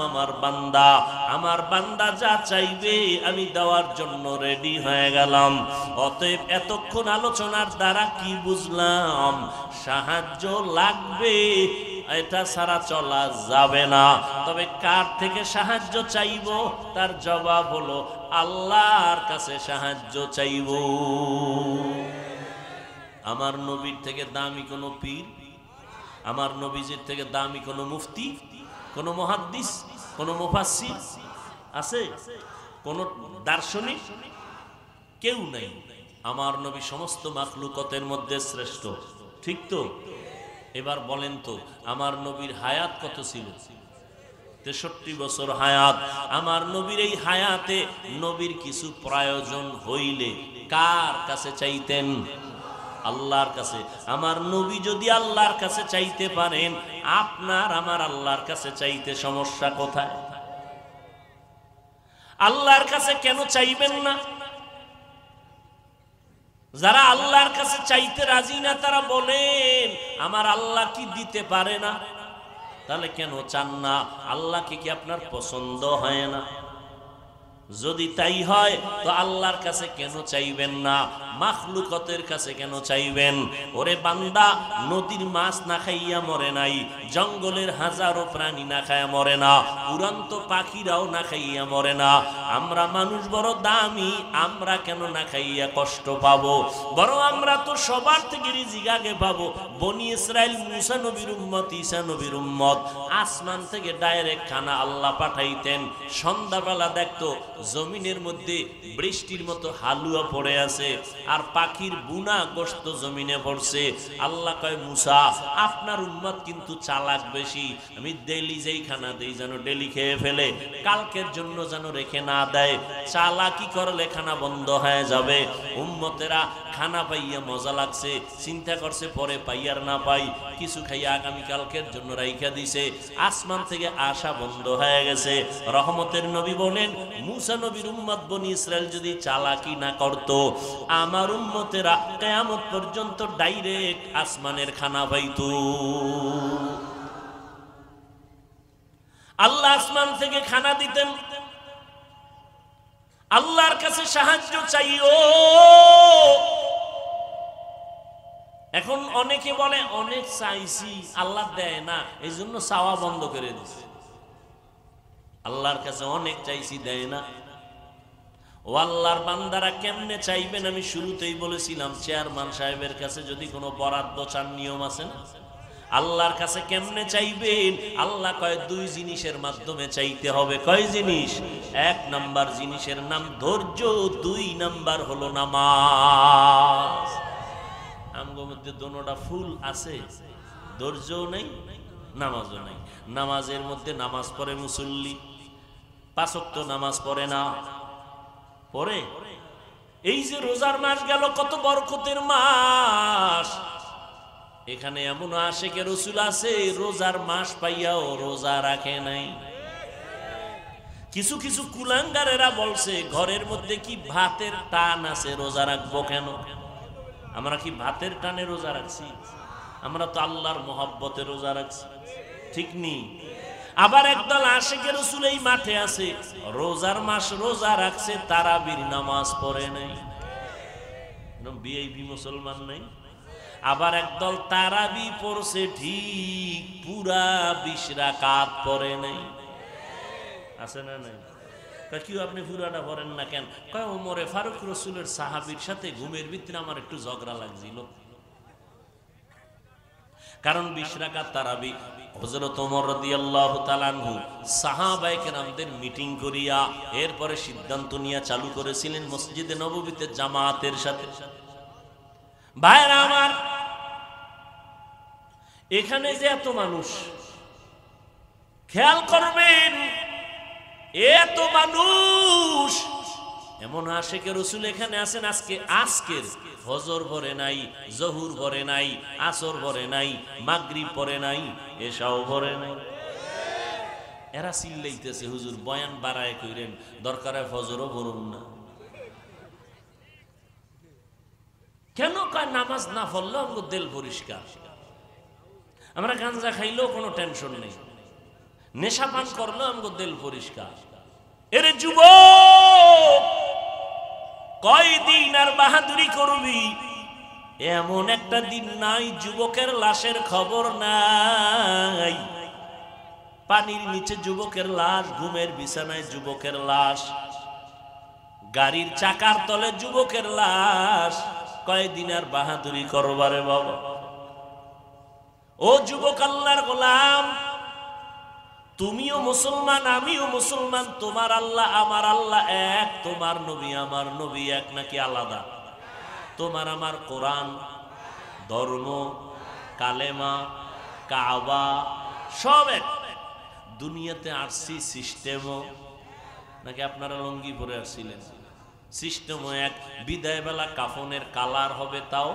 আমার বান্দা যা চাইবে আমি দেওয়ার জন্য রেডি হয়ে গেলাম। অতএব এতক্ষণ আলোচনার দ্বারা কি বুঝলাম? সাহায্য লাগবে, এটা ছাড়া চলা যাবে না। তবে কার থেকে সাহায্য চাইব? তার জবাব হলো আল্লাহর কাছে সাহায্য চাইব। আমার নবীর থেকে দামি কোনো পীর, আমার নবীজির থেকে দামি কোনো মুফতি, কোনো মুহাদ্দিস, কোনো মুফাসসির আছে? কোনো দার্শনিক? কেউ নাই। আমার নবী সমস্ত মাখলুকতের মধ্যে শ্রেষ্ঠ, ঠিক তো? এবার বলেন তো আমার নবীর হায়াত কত ছিল? 63 বছর হায়াত। আমার নবীর এই হায়াতে নবীর কিছু প্রয়োজন হইলে কার কাছে চাইতেন? আল্লাহর কাছে। আমার নবী যদি আল্লাহর কাছে চাইতে পারেন, আপনার আমার আল্লাহর কাছে চাইতে সমস্যা কোথায়? আল্লাহর কাছে কেন চাইবেন না? যারা আল্লাহর কাছে চাইতে রাজি না তারা বলেন আমার আল্লাহ কি দিতে পারে না? তাহলে কেন চান না? আল্লাহকে কি আপনার পছন্দ হয় না? যদি তাই হয় তো আল্লাহর কাছে কেন চাইবেন না? মাখলুকতের কাছে কেন চাইবেন? ওরে বান্দা, নদীর মাছ না খাইয়া মরে নাই, জঙ্গলের হাজারো প্রাণী না খাইয়া মরে না, উড়ন্ত পাখিরাও না খাইয়া মরে না। আমরা মানুষ বড় দামি, আমরা কেন না খাইয়া কষ্ট পাবো? বরং আমরা তো সবার থেকে রিজিক আগে পাবো। বনি ইসরাইল মুসা নবীর উম্মত, ঈসা নবীর উম্মত, আসমান থেকে ডাইরেক্ট খানা আল্লাহ পাঠাইতেন। সন্ধ্যাবেলা দেখতো জমিনের মধ্যে বৃষ্টির মতো হালুয়া পড়ে আছে, আর পাখির বুনা গোশত জমিনে পড়ছে। আল্লাহ কয় মুসা, আপনার উম্মত কিন্তু চালাক বেশি, আমি ডেলি যেই খানা দেই যেন ডেলি খেয়ে ফেলে, কালকের জন্য যেন রেখে না দেয়। চালাকি করলে খানা বন্ধ হয়ে যাবে। উম্মতেরা খানা পাইয়া মজা লাগছে, চিন্তা করছে পরে পাই আর না পাই, কিছু খাইয়া আগামী কালকের জন্য রাইখা দিছে। আসমান থেকে আসা বন্ধ হয়ে গেছে। রহমতের নবী বলেন মুসা নবীর উম্মত বনি ইসরাইল যদি চালাকি না করত, আমার উম্মতেরা কিয়ামত পর্যন্ত ডাইরেক্ট আসমানের খানা পাইতো। আল্লাহ আসমান থেকে খানা দিতেন। আল্লাহর কাছে সাহায্য চাইও। এখন অনেকে বলে অনেক চাইছি আল্লাহ দেয় না, এই জন্য চাওয়া বন্ধ করে দিছে। আল্লাহর কাছে অনেক চাইছি, দেয় না। ও আল্লাহর বান্দারা কেমনে চাইবেন? আমি শুরুতেই বলেছিলাম চেয়ারম্যান সাহেবের কাছে যদি কোনো বরাদ্দ চান নিয়ম আছে না? আল্লাহর কাছে কেমনে চাইবেন? আল্লাহ কয় দুই জিনিসের মাধ্যমে চাইতে হবে। কয় জিনিস? এক নাম্বার জিনিসের নাম ধৈর্য, দুই নাম্বার হলো নামাজ। আমগো মধ্যে দোনোটা ফুল আছে, ধৈর্যও নেই, নামাজও নেই। নামাজের মধ্যে নামাজ পড়ে মুসল্লি, 5 ওয়াক্ত নামাজ পড়ে না, পড়ে। এই যে রোজার মাস গেল, কত বরকতের মাস। এখানে এমন আশিকে রাসূল আছে রোজার মাস পাইয়াও রোজা রাখে নাই। কিছু কিছু কুলাঙ্গারেরা বলছে ঘরের মধ্যে কি ভাতের টান আছে, রোজা রাখবো কেন? আমরা কি ভাতের টানে রোজা রাখছি? আমরা তো আল্লাহর মহব্বতে রোজা রাখছি, ঠিক নেই? আবার একদল আশিকে রাসূল এই মাঠে আছে, রোজার মাস রোজা রাখছে, তারাবির নামাজ পড়ে নাই, বিআইপি মুসলমান নাই। আবার একদল তারাবি পড়ছে ঠিক, পুরা 20 রাকাত পড়ে নাই। আছে না নাই? কেউ আপনি পুরাটা পড়েন না কেন? কয় ওমরে ফারুক রাসূলের সাহাবীর সাথে ঘুমের ভিতরে আমার একটু ঝগড়া লাগছিল। কারণ 20 রাকাত তারাবি হযরত ওমর রাদিয়াল্লাহু তাআলা আনহু সাহাবায়ে কেরামদের মিটিং করিয়া এরপরে সিদ্ধান্ত নিয়ে চালু করেছিলেন মসজিদে নববীতে জামাতের সাথে। ভাইরা আমার, এখানে যে এত মানুষ, খেয়াল করবেন এত মানুষ, এমন আশিকে রাসূল এখানে আছেন আজকের ফজর ভরে নাই, জহুর ভরে নাই, আসর ভরে নাই, মাগরিব পড়ে নাই, এশাও ভরে নাই। এরা চিল্লাইতেছে হুজুর বয়ান বাড়ায় কইরেন, দরকারে ফজরও ভরুন না। কেন? কয় নামাজ না পড়লেও আমাদের দিল পরিষ্কার, আমরা গাঁজা খাইলেও কোনো টেনশন নেই, নেশা পান করলেও আমাদের দিল পরিষ্কার। এরে যুবক, কয়দিন আর বাহাদুরি করবি? এমন একটা দিন নাই যুবকের লাশের খবর নাই। পানির নিচে যুবকের লাশ, ঘুমের বিছানায় যুবকের লাশ, গাড়ির চাকার তলে যুবকের লাশ। কয়দিন আর বাহাদুরি করবারে বাবা? ও যুবক আল্লাহর গোলাম, তুমিও মুসলমান, আমিও মুসলমান, তোমার আল্লাহ আমার আল্লাহ এক, তোমার নবী আমার নবী এক নাকি আলাদা? তোমার আমার কোরআন, ধর্ম, কালেমা, কাবা সব এক। দুনিয়াতে আসছি সিস্টেমও নাকি আপনারা লঙ্গি পরে আসছিলেন? সিস্টেমও এক। বিদায় বেলা কাফনের কালার হবে তাও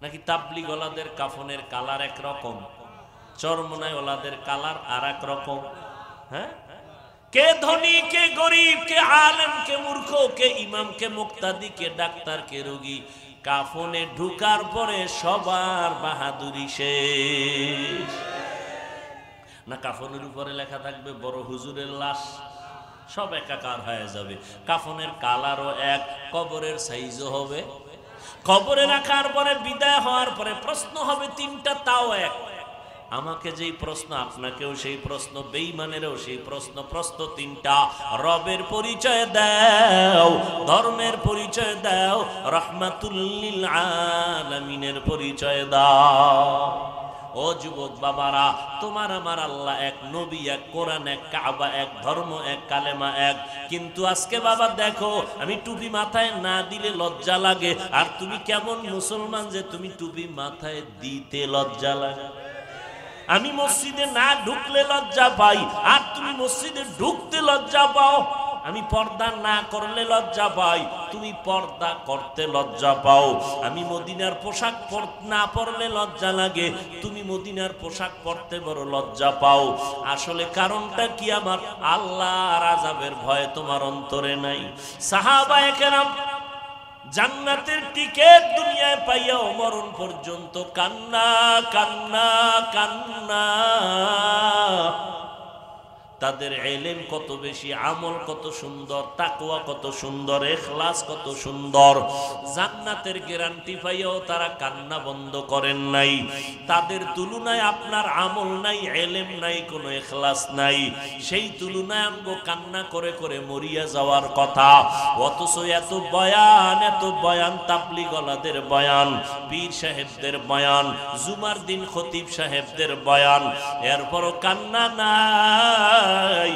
নাকি? তাবলিগ ওয়ালাদের কাফনের কালার একরকম, চরমনায় ওলাদের কালার আর এক রকম। হ্যাঁ, কে ধনী কে গরিব, কে আলেম কে মূর্খ, কে ইমাম কে মুক্তাদি, কে ডাক্তার কে রোগী, কাফনে ঢুকার পরে সবার বাহাদুরি শেষ। না কাফনের উপরে লেখা থাকবে বড় হুজুরের লাশ, সব একাকার হয়ে যাবে। কাফনের কালারও এক, কবরের সাইজও হবে। কবরে রাখার পরে বিদায় হওয়ার পরে প্রশ্ন হবে 3টা, তাও এক। আমাকে যেই প্রশ্ন, আপনাকেও সেই প্রশ্ন, বেঈমানেরও সেই প্রশ্ন। প্রশ্ন 3টা, রবের পরিচয় দাও, ধর্মের পরিচয় দাও, রাহমাতুল লিল আলামিনের পরিচয় দাও। ও যুবক বাবারা, তোমার আমার আল্লাহ এক, নবী এক, কোরআন এক, কাবা এক, ধর্ম এক, কালেমা এক। কিন্তু আজকে বাবা দেখো, আমি টুপি মাথায় না দিলে লজ্জা লাগে। আর তুমি কেমন মুসলমান যে তুমি টুপি মাথায় দিতে লজ্জা লাগে? আমি মসজিদে না ঢুকলে লজ্জা পাই, আর তুমি মসজিদে ঢুকতে লজ্জা পাও। আমি পর্দা না করলে লজ্জা পাই, তুমি পর্দা করতে লজ্জা পাও। আমি মদিনার পোশাক না পরলে লজ্জা লাগে, তুমি মদিনার পোশাক পরতে বড় লজ্জা পাও। আসলে কারণটা কি? আমার আল্লাহর আযাবের ভয় তোমার অন্তরে নাই। সাহাবায়ে কেরাম জান্নাতের টিকেট দুনিয়ায় পাইয়াও মরণ পর্যন্ত কান্না কান্না কান্না। তাদের ইলম কত বেশি, আমল কত সুন্দর, তাকওয়া কত সুন্দর, ইখলাস কত সুন্দর। জান্নাতের গ্যারান্টি পাইয়াও তারা কান্না বন্ধ করেন নাই। তাদের তুলনায় আপনার আমল নাই, ইলম নাই, কোনো ইখলাস নাই। সেই তুলনায় আমগো কান্না করে করে মরিয়া যাওয়ার কথা। অথচ এত বয়ান, তাবলিগ ওয়ালাদের বয়ান, পীর সাহেবদের বয়ান, জুমার দিন খতিব সাহেবদের বয়ান, এরপরও কান্না নাই।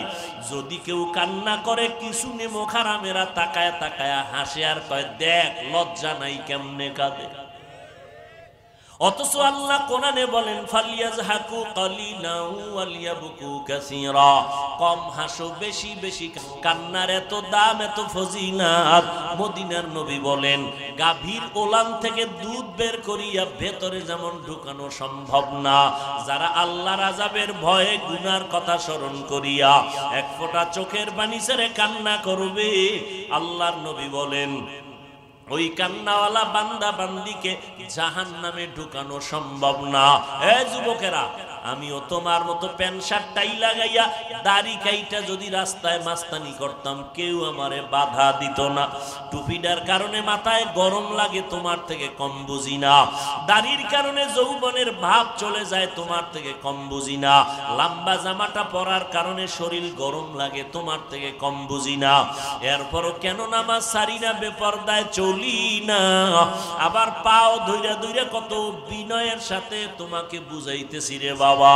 যদি কেউ কান্না করে, কিছু নেমো খারামেরা তাকায় তাকায় হাসে আর কয়, দেখ লজ্জা নাই কেমনে কাঁদে। অথচ আল্লাহ কোরআনে বলেন ফালিয়াজহাকু কালিলান ওয়ালিয়াবকু কাসীরা, কম হাসো বেশি বেশি কান্নার এত দাম এত ফজিলত। মদিনার নবী বলেন গাভীর ওলান থেকে দুধ বের করিয়া ভেতরে যেমন ঢুকানো সম্ভব না, যারা আল্লাহর আযাবের ভয়ে গুনার কথা স্মরণ করিয়া এক ফোঁটা চোখের পানি ছেড়ে কান্না করবে, আল্লাহর নবী বলেন ওই কান্নাওয়ালা বান্দা বান্দিকে জাহান্নামে ঢুকানো সম্ভব না। এ যুবকেরা, আমিও তোমার মতো প্যান্ট শার্ট টাই লাগাইয়া দাড়ি কাইটা যদি রাস্তায় মাস্তানি করতাম, কেউ আমারে বাধা দিত না। টুপিটার কারণে মাথায় গরম লাগে, তোমার থেকে কম বুঝি না। দাড়ির কারণে যৌবনের ভাব চলে যায়, তোমার থেকে কম বুঝি না। লম্বা জামাটা পরার কারণে শরীর গরম লাগে, তোমার থেকে কম বুঝি না। এরপরও কেন নামাজ সারি না, বেপরদায় চলি না, আবার পাও ধইরা ধইরা কত বিনয়ের সাথে তোমাকে বুঝাইতেছি রে বাবা।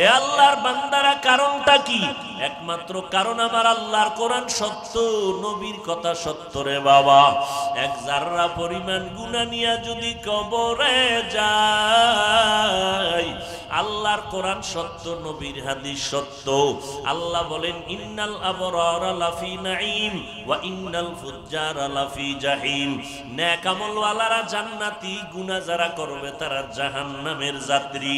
এ আল্লাহর বান্দারা, কারণটা কি? একমাত্র কারণ আমার আল্লাহর কোরআন সত্য, নবীর কথা সত্য রে বাবা। এক জাররা পরিমাণ গুনাহ নিয়ে যদি কবরে যায়, আল্লাহর কোরআন সত্য, নবীর হাদিস সত্য। আল্লাহ বলেন ইন্নাল আবরারা লাফি নাঈম ওয়া ইন্নাল ফুজ্জারা লাফি জাহিম। নেক আমলওয়ালারা জান্নাতি, গুনাহ যারা করবে তারা জাহান্নামের যাত্রী।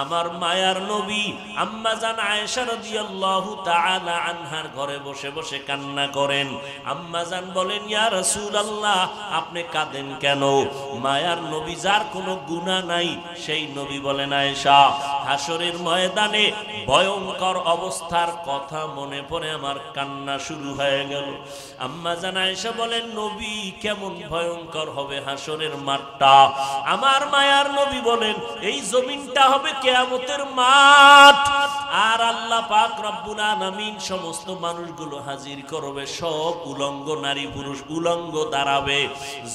আমার মায়ার নবী আম্মা জান আয়েশা রাদিয়াল্লাহু তাআলা আনহার ঘরে বসে বসে কান্না করেন। আম্মা জান বলেন ইয়া রাসূলুল্লাহ, আপনি কাঁদেন কেন? মায়ার নবী যার কোনো গুনাহ নাই সেই নবী বলেন আয়েশা, হাসরের ময়দানে ভয়ঙ্কর অবস্থার কথা মনে পড়ে আমার কান্না শুরু হয়ে গেল। আম্মা জান আয়েশা বলেন নবী কেমন ভয়ঙ্কর হবে হাসরের মাঠটা? আমার মায়ার নবী বলেন এই জমিনটা হবে কিয়ামতের মাঠ, আর আল্লাহ পাক রব্বুল আলামিন সমস্ত মানুষগুলো হাজির করবে, সব উলঙ্গ নারী পুরুষ উলঙ্গ দাঁড়াবে,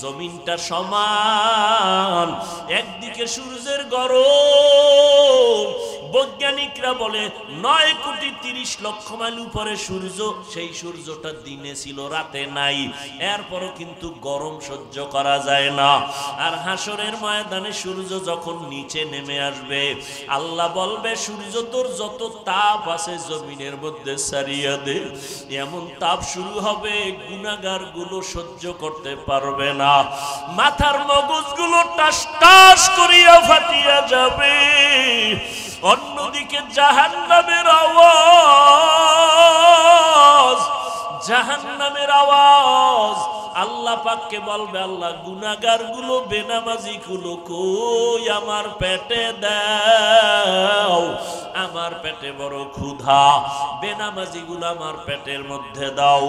জমিনটা সমান। একদিকে সূর্যের গরম, বৈজ্ঞানিকরা বলে 9,30,00,000 মাইল উপরে সূর্য, সেই সূর্যটা দিনে ছিল রাতে নাই, এরপরও কিন্তু গরম সহ্য করা যায় না। আর হাসরের ময়দানে সূর্য যখন নিচে নেমে আসবে, আল্লাহ বলবে সূর্য তোর যত তাপ আছে জমিনের মধ্যে সারিয়া দে। এমন তাপ শুরু হবে গুনাহগার গুলো সহ্য করতে পারবে না, মাথার মগজগুলো টাস টাস করিয়া ফাটিয়া যাবে। অন্যদিকে জাহান্নামের আওয়াজ, জাহান্নামের আওয়াজ, আল্লাহ পাককে বলবে আল্লাহ গুনাহগার গুলো বেনামাজি গুলো কই, আমার পেটে দাও, আমার পেটে বড় ক্ষুধা, বেনামাজি গুলো আমার পেটের মধ্যে দাও।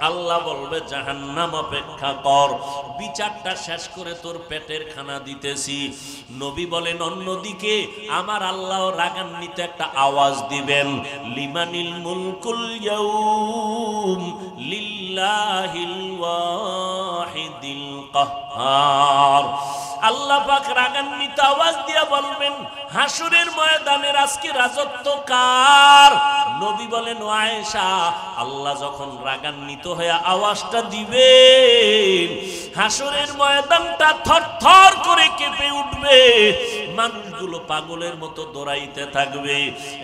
আল্লাহ বলবে জাহান্নাম অপেক্ষা কর, বিচারটা শেষ করে তোর পেটের খানা দিতেছি। নবী বলেন অন্যদিকে আমার আল্লাহ রাগান্বিত একটা আওয়াজ দিবেন, লিমানিল মুলকুল ইয়াউম লিল্লাহিল ওয়াহিদিল কাহ্হার। আল্লাহ পাক রাগান্বিত আওয়াজ দিয়ে বলবেন হাসরের ময়দানের আজকে রাজত্ব কার? নবী বলেন ও আয়েশা, আল্লাহ যখন রাগান্বিত হয়ে আওয়াজটা দিবেন, হাসরের ময়দানটা থরথর করে কেঁপে উঠবে, মানুষগুলো পাগলের মতো দৌড়াইতে থাকবে।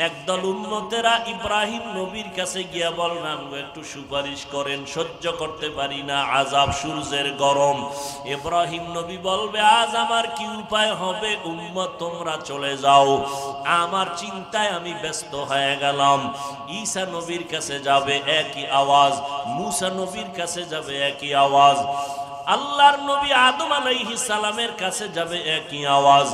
একদল উম্মতেরা ইব্রাহিম নবীর কাছে গিয়া বললাম একটু সুপারিশ করেন, সহ্য করতে পারি না আযাব, সূর্যের গরম। ইব্রাহিম নবী বলবে আজ আমার কি উপায় হবে, উম্মত তোমরা চলে যাও, আমার চিন্তায় আমি ব্যস্ত হয়ে গেলাম। ঈসা নবীর কাছে যাবে একই আওয়াজ, মূসা নবীর কাছে যাবে একই আওয়াজ, আল্লাহর নবী আদম আলাইহিস সালামের কাছে যাবে একই আওয়াজ।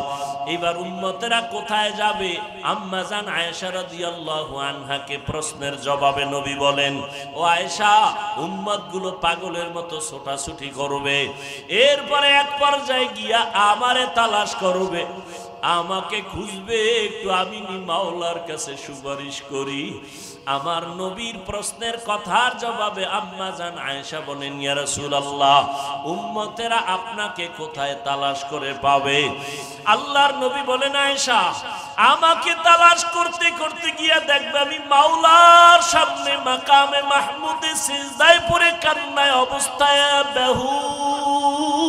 এবার উম্মতেরা কোথায় যাবে? আম্মা জান আয়েশা রাদিয়াল্লাহু আনহাকে প্রশ্নের জবাবে নবী বলেন ও আয়েশা, উম্মতগুলো পাগলের মতো ছোটাছুটি করবে, এরপরে এক পর্যায়ে গিয়া আমারে তালাশ করবে, আমাকে খুঁজবে, একটু আমি মাওলার কাছে সুপারিশ করি। আমার নবীর প্রশ্নের কথার জবাবে আম্মা জান আয়েশা বলেন ইয়া রাসূলুল্লাহ, উম্মতেরা আপনাকে কোথায় তালাশ করে পাবে? আল্লাহর নবী বলেন আয়েশা, আমাকে তালাশ করতে করতে গিয়া দেখবে আমি মাওলার সামনে মাকামে মাহমুদে সিজদায় পড়ে কান্নায় অবস্থায় বেহুশ।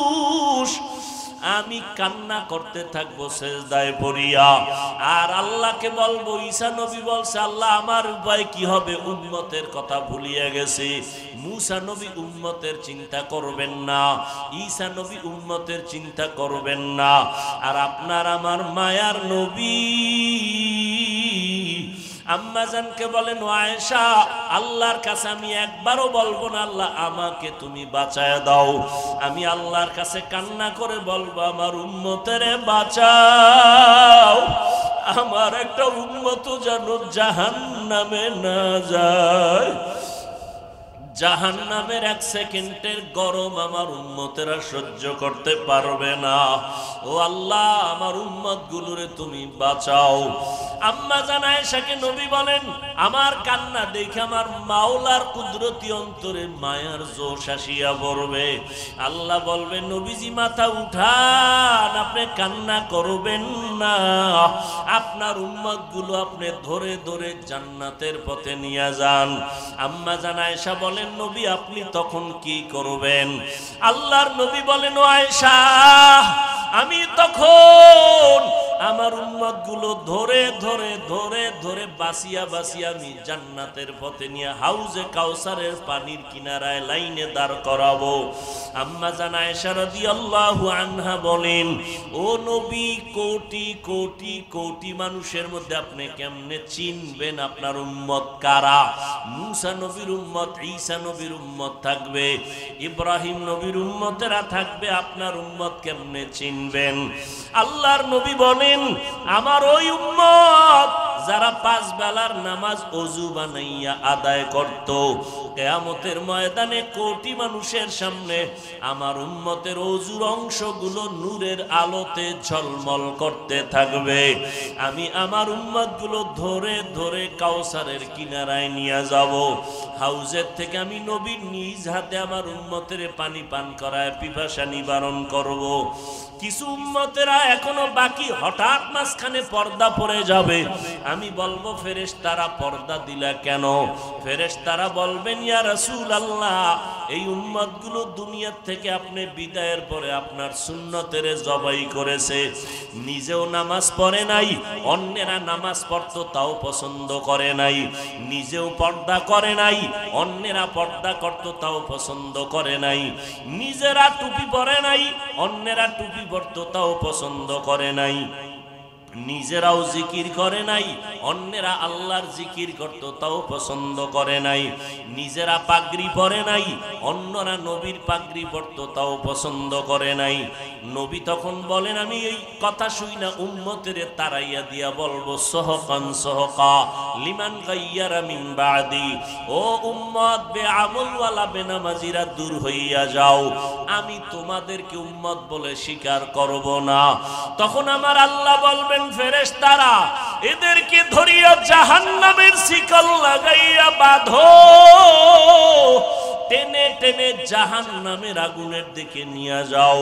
আমি কান্না করতে থাকবো সিজদায় পড়িয়া। আর আল্লাহকে বলবো, ঈসা নবী বলছে আল্লাহ আমার উপায় কি হবে, উম্মতের কথা ভুলিয়ে গেছে। মুসা নবী উম্মতের চিন্তা করবেন না, ঈসা নবী উম্মতের চিন্তা করবেন না। আর আপনার আমার মায়ার নবী আম্মা জানকে বলেন, ও আয়েশা, আল্লাহর কাছে আমি একবারও বলবো না আল্লাহ আমাকে তুমি বাঁচায় দাও, আমি আল্লাহর কাছে কান্না করে বলবো আমার উম্মতেরে বাঁচাও, আমার একটা উম্মত যেন জাহান্নামে না যায়। জাহান্নামের 1 সেকেন্ডের গরম আমার উম্মতেরা সহ্য করতে পারবে না। ও আল্লাহ, আমার উম্মত গুলোরে তুমি বাঁচাও। আম্মা জান আয়েশাকে নবী বলেন, আমার কান্না দেখে আমার মাওলার কুদরতি অন্তরে মায়ার জোশ আসিয়া পড়বে। আল্লাহ বলবে, নবীজি মাথা উঠান, আপনি কান্না করবেন না, আপনার উম্মত গুলো আপনি ধরে ধরে জান্নাতের পথে নিয়ে যান। আম্মা জান আয়েশা বলেন, নবী আপনি তখন কি করবেন? আল্লাহর নবী বলেন, ও আয়েশা, আমি তখন আমার উম্মত গুলো ধরে ধরে ধরে ধরে বাসিয়া বাসিয়া আমি জান্নাতের পথে নিয়ে হাউজে কাউসারের পানির কিনারায় লাইনে দাঁড় করাবো। আম্মা জান আয়েশা রাদিয়াল্লাহু আনহা বলেন, ও নবী, কোটি কোটি কোটি মানুষের মধ্যে আপনি কেমনে চিনবেন আপনার উম্মত কারা? মুসা নবীর উম্মত, ঈসা নবীর উম্মত থাকবে, ইব্রাহিম নবীর উম্মতেরা থাকবে, আপনার উম্মত কেমনে চিনবেন? আল্লাহর নবী বলেন, আমার ওই উম্মত যারা 5 বেলার নামাজ ওযু বানাইয়া আদায় করত, কিয়ামতের ময়দানে কোটি মানুষের সামনে আমার উম্মতের ওযুর অংশগুলো নূরের আলোতে ঝলমল করতে থাকবে। আমি আমার উম্মতগুলো ধরে ধরে কাউসারের কিনারায় নিয়ে যাব। হাউজের থেকে আমি নবীর নিজ হাতে আমার উম্মতের পানি পান করায় পিপাসা নিবারণ করব। কিছু উম্মতেরা এখনো বাকি, হঠাৎ মাঝখানে পর্দা পড়ে যাবে। আমি বলবো, ফেরেশতারা পর্দা দিলা কেন? ফেরেশতারা বলবেন, ইয়া রাসূলুল্লাহ, এই উম্মতগুলো দুনিয়ার থেকে আপনি বিদায়ের পরে আপনার সুন্নতের জবাই করেছে, নিজেও নামাজ পড়ে নাই, অন্যেরা নামাজ পড়তো তাও পছন্দ করে নাই, নিজেও পর্দা করে নাই, অন্যেরা পর্দা করতো তাও পছন্দ করে নাই, নিজেরা টুপি পরে নাই, অন্যেরা টুপি পরতো তাও পছন্দ করে নাই, নিজেরাও জিকির করে নাই, অন্যেরা আল্লাহর জিকির করতো তাও পছন্দ করে নাই, নিজেরা পাগড়ি পরে নাই, অন্যরা নবীর পাগড়ি পরতো তাও পছন্দ করে নাই। নবী তখন বলেন, আমি এই কথা শুই না উম্মতের তারাইয়া দিয়া বলবো, সহকান সহকা লিমান গাইয়ারা মিন বাদি, ও উম্মত বেআমলওয়ালা বেনামাজিরা দূর হইয়া যাও, আমি তোমাদেরকে উম্মত বলে স্বীকার করব না। তখন আমার আল্লাহ বলবেন, ফেরেশতারা এদেরকে ধরিয়া জাহান্নামের শিকল লাগাইয়া বাঁধো, টেনে টেনে জাহান্নামের আগুনের দিকে নিয়ে যাও।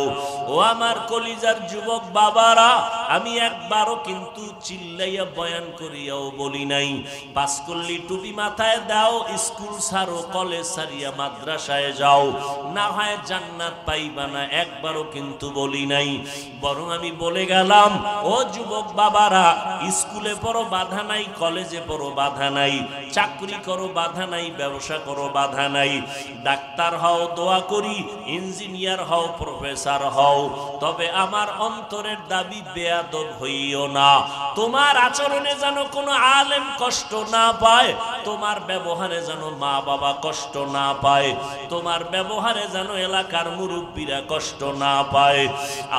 ও আমার কলিজার যুবক বাবারা, আমি একবারও কিন্তু চিল্লাইয়া বয়ান করিয়াও বলি নাই, পাঁচকল্লি টুপি মাথায় দাও, স্কুল ছাড়ো, কলেজ ছাড়িয়া মাদ্রাসায় যাও, না হয় জান্নাত পাইবা না, একবারও কিন্তু বলি নাই। বরং আমি বলে গেলাম, ও যুবক বাবারা, স্কুলে পড়ো বাধা নাই, কলেজে পড়ো বাধা নাই, চাকরি করো বাধা নাই, ব্যবসা করো বাধা নাই, ডাক্তার হও দোয়া করি, ইঞ্জিনিয়ার হও, প্রফেসর হও, তবে আমার অন্তরের দাবি বেয়াদব হইও না। তোমার আচরণে যেন কোনো আলেম কষ্ট না পায়, তোমার ব্যবহারে যেন মা বাবা কষ্ট না পায়, তোমার ব্যবহারে যেন এলাকার মুরব্বীরা কষ্ট না পায়।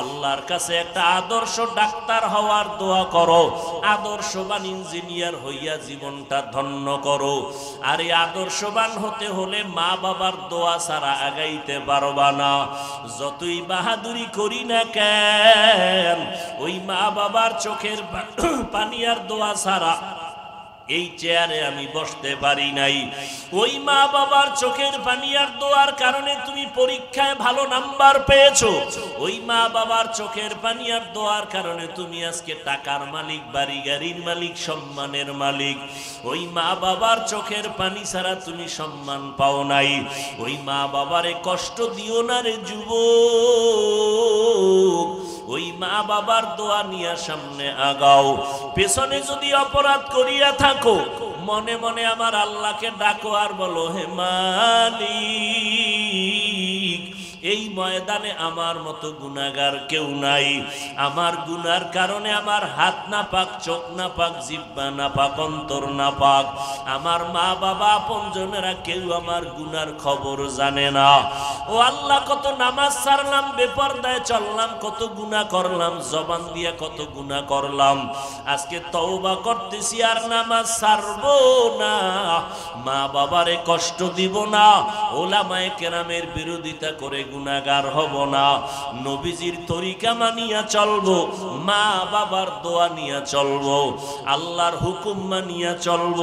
আল্লাহর কাছে একটা আদর্শ ডাক্তার হওয়ার দোয়া করো, আদর্শবান ইঞ্জিনিয়ার হইয়া জীবনটা ধন্য করো। আর এই আদর্শবান হতে হলে মা বাবার দোয়া ছাড়া আগাইতে পারবা না। যতই বাহাদুরি করি না কেন, ওই মা বাবার চোখের পানি আর দোয়া ছাড়া এই চেয়ারে আমি বসতে পারি নাই। ওই মা বাবার চোখের পানি আর দোয়ার কারণে তুমি পরীক্ষায় ভালো নাম্বার পেয়েছো। ওই মা বাবার চোখের পানি আর দোয়ার কারণে তুমি আজকে টাকার মালিক, বাড়ি গাড়ির মালিক, সম্মানের মালিক। ওই মা বাবার চোখের পানি ছাড়া তুমি সম্মান পাও নাই। ওই মা বাবারে কষ্ট দিও না রে যুবক। ওই মা বাবার দোয়া নিয়ে সামনে আগাও। পেছনে যদি অপরাধ করিয়া থাকো, মনে মনে আমার আল্লাহকে ডাকো আর বলো, হে মালিক, এই ময়দানে আমার মতো গুনাহগার কেউ নাই। আমার গুনার কারণে আমার হাত না পাক, চোখ না পাক, জিহ্বা না পাক, অন্তর না পাক। আমার মা বাবা আপনজনেরা কেউ আমার গুনার খবর জানে না। ও আল্লাহ, কত নামাজ ছাড়লাম, বেপরদায় চললাম, কত গুনাহ করলাম, জবান দিয়ে কত গুনাহ করলাম। আজকে তওবা করতেছি আর নামাজ ছাড়বো না, মা বাবারে কষ্ট দিব না, ওলামায়ে কেরামের বিরোধিতা করে গুনাহগার হব না। নবীজির তরিকা মানিয়া চলবো, মা বাবার দোয়া নিয়া চলবো, আল্লাহর হুকুম মানিয়া চলবো।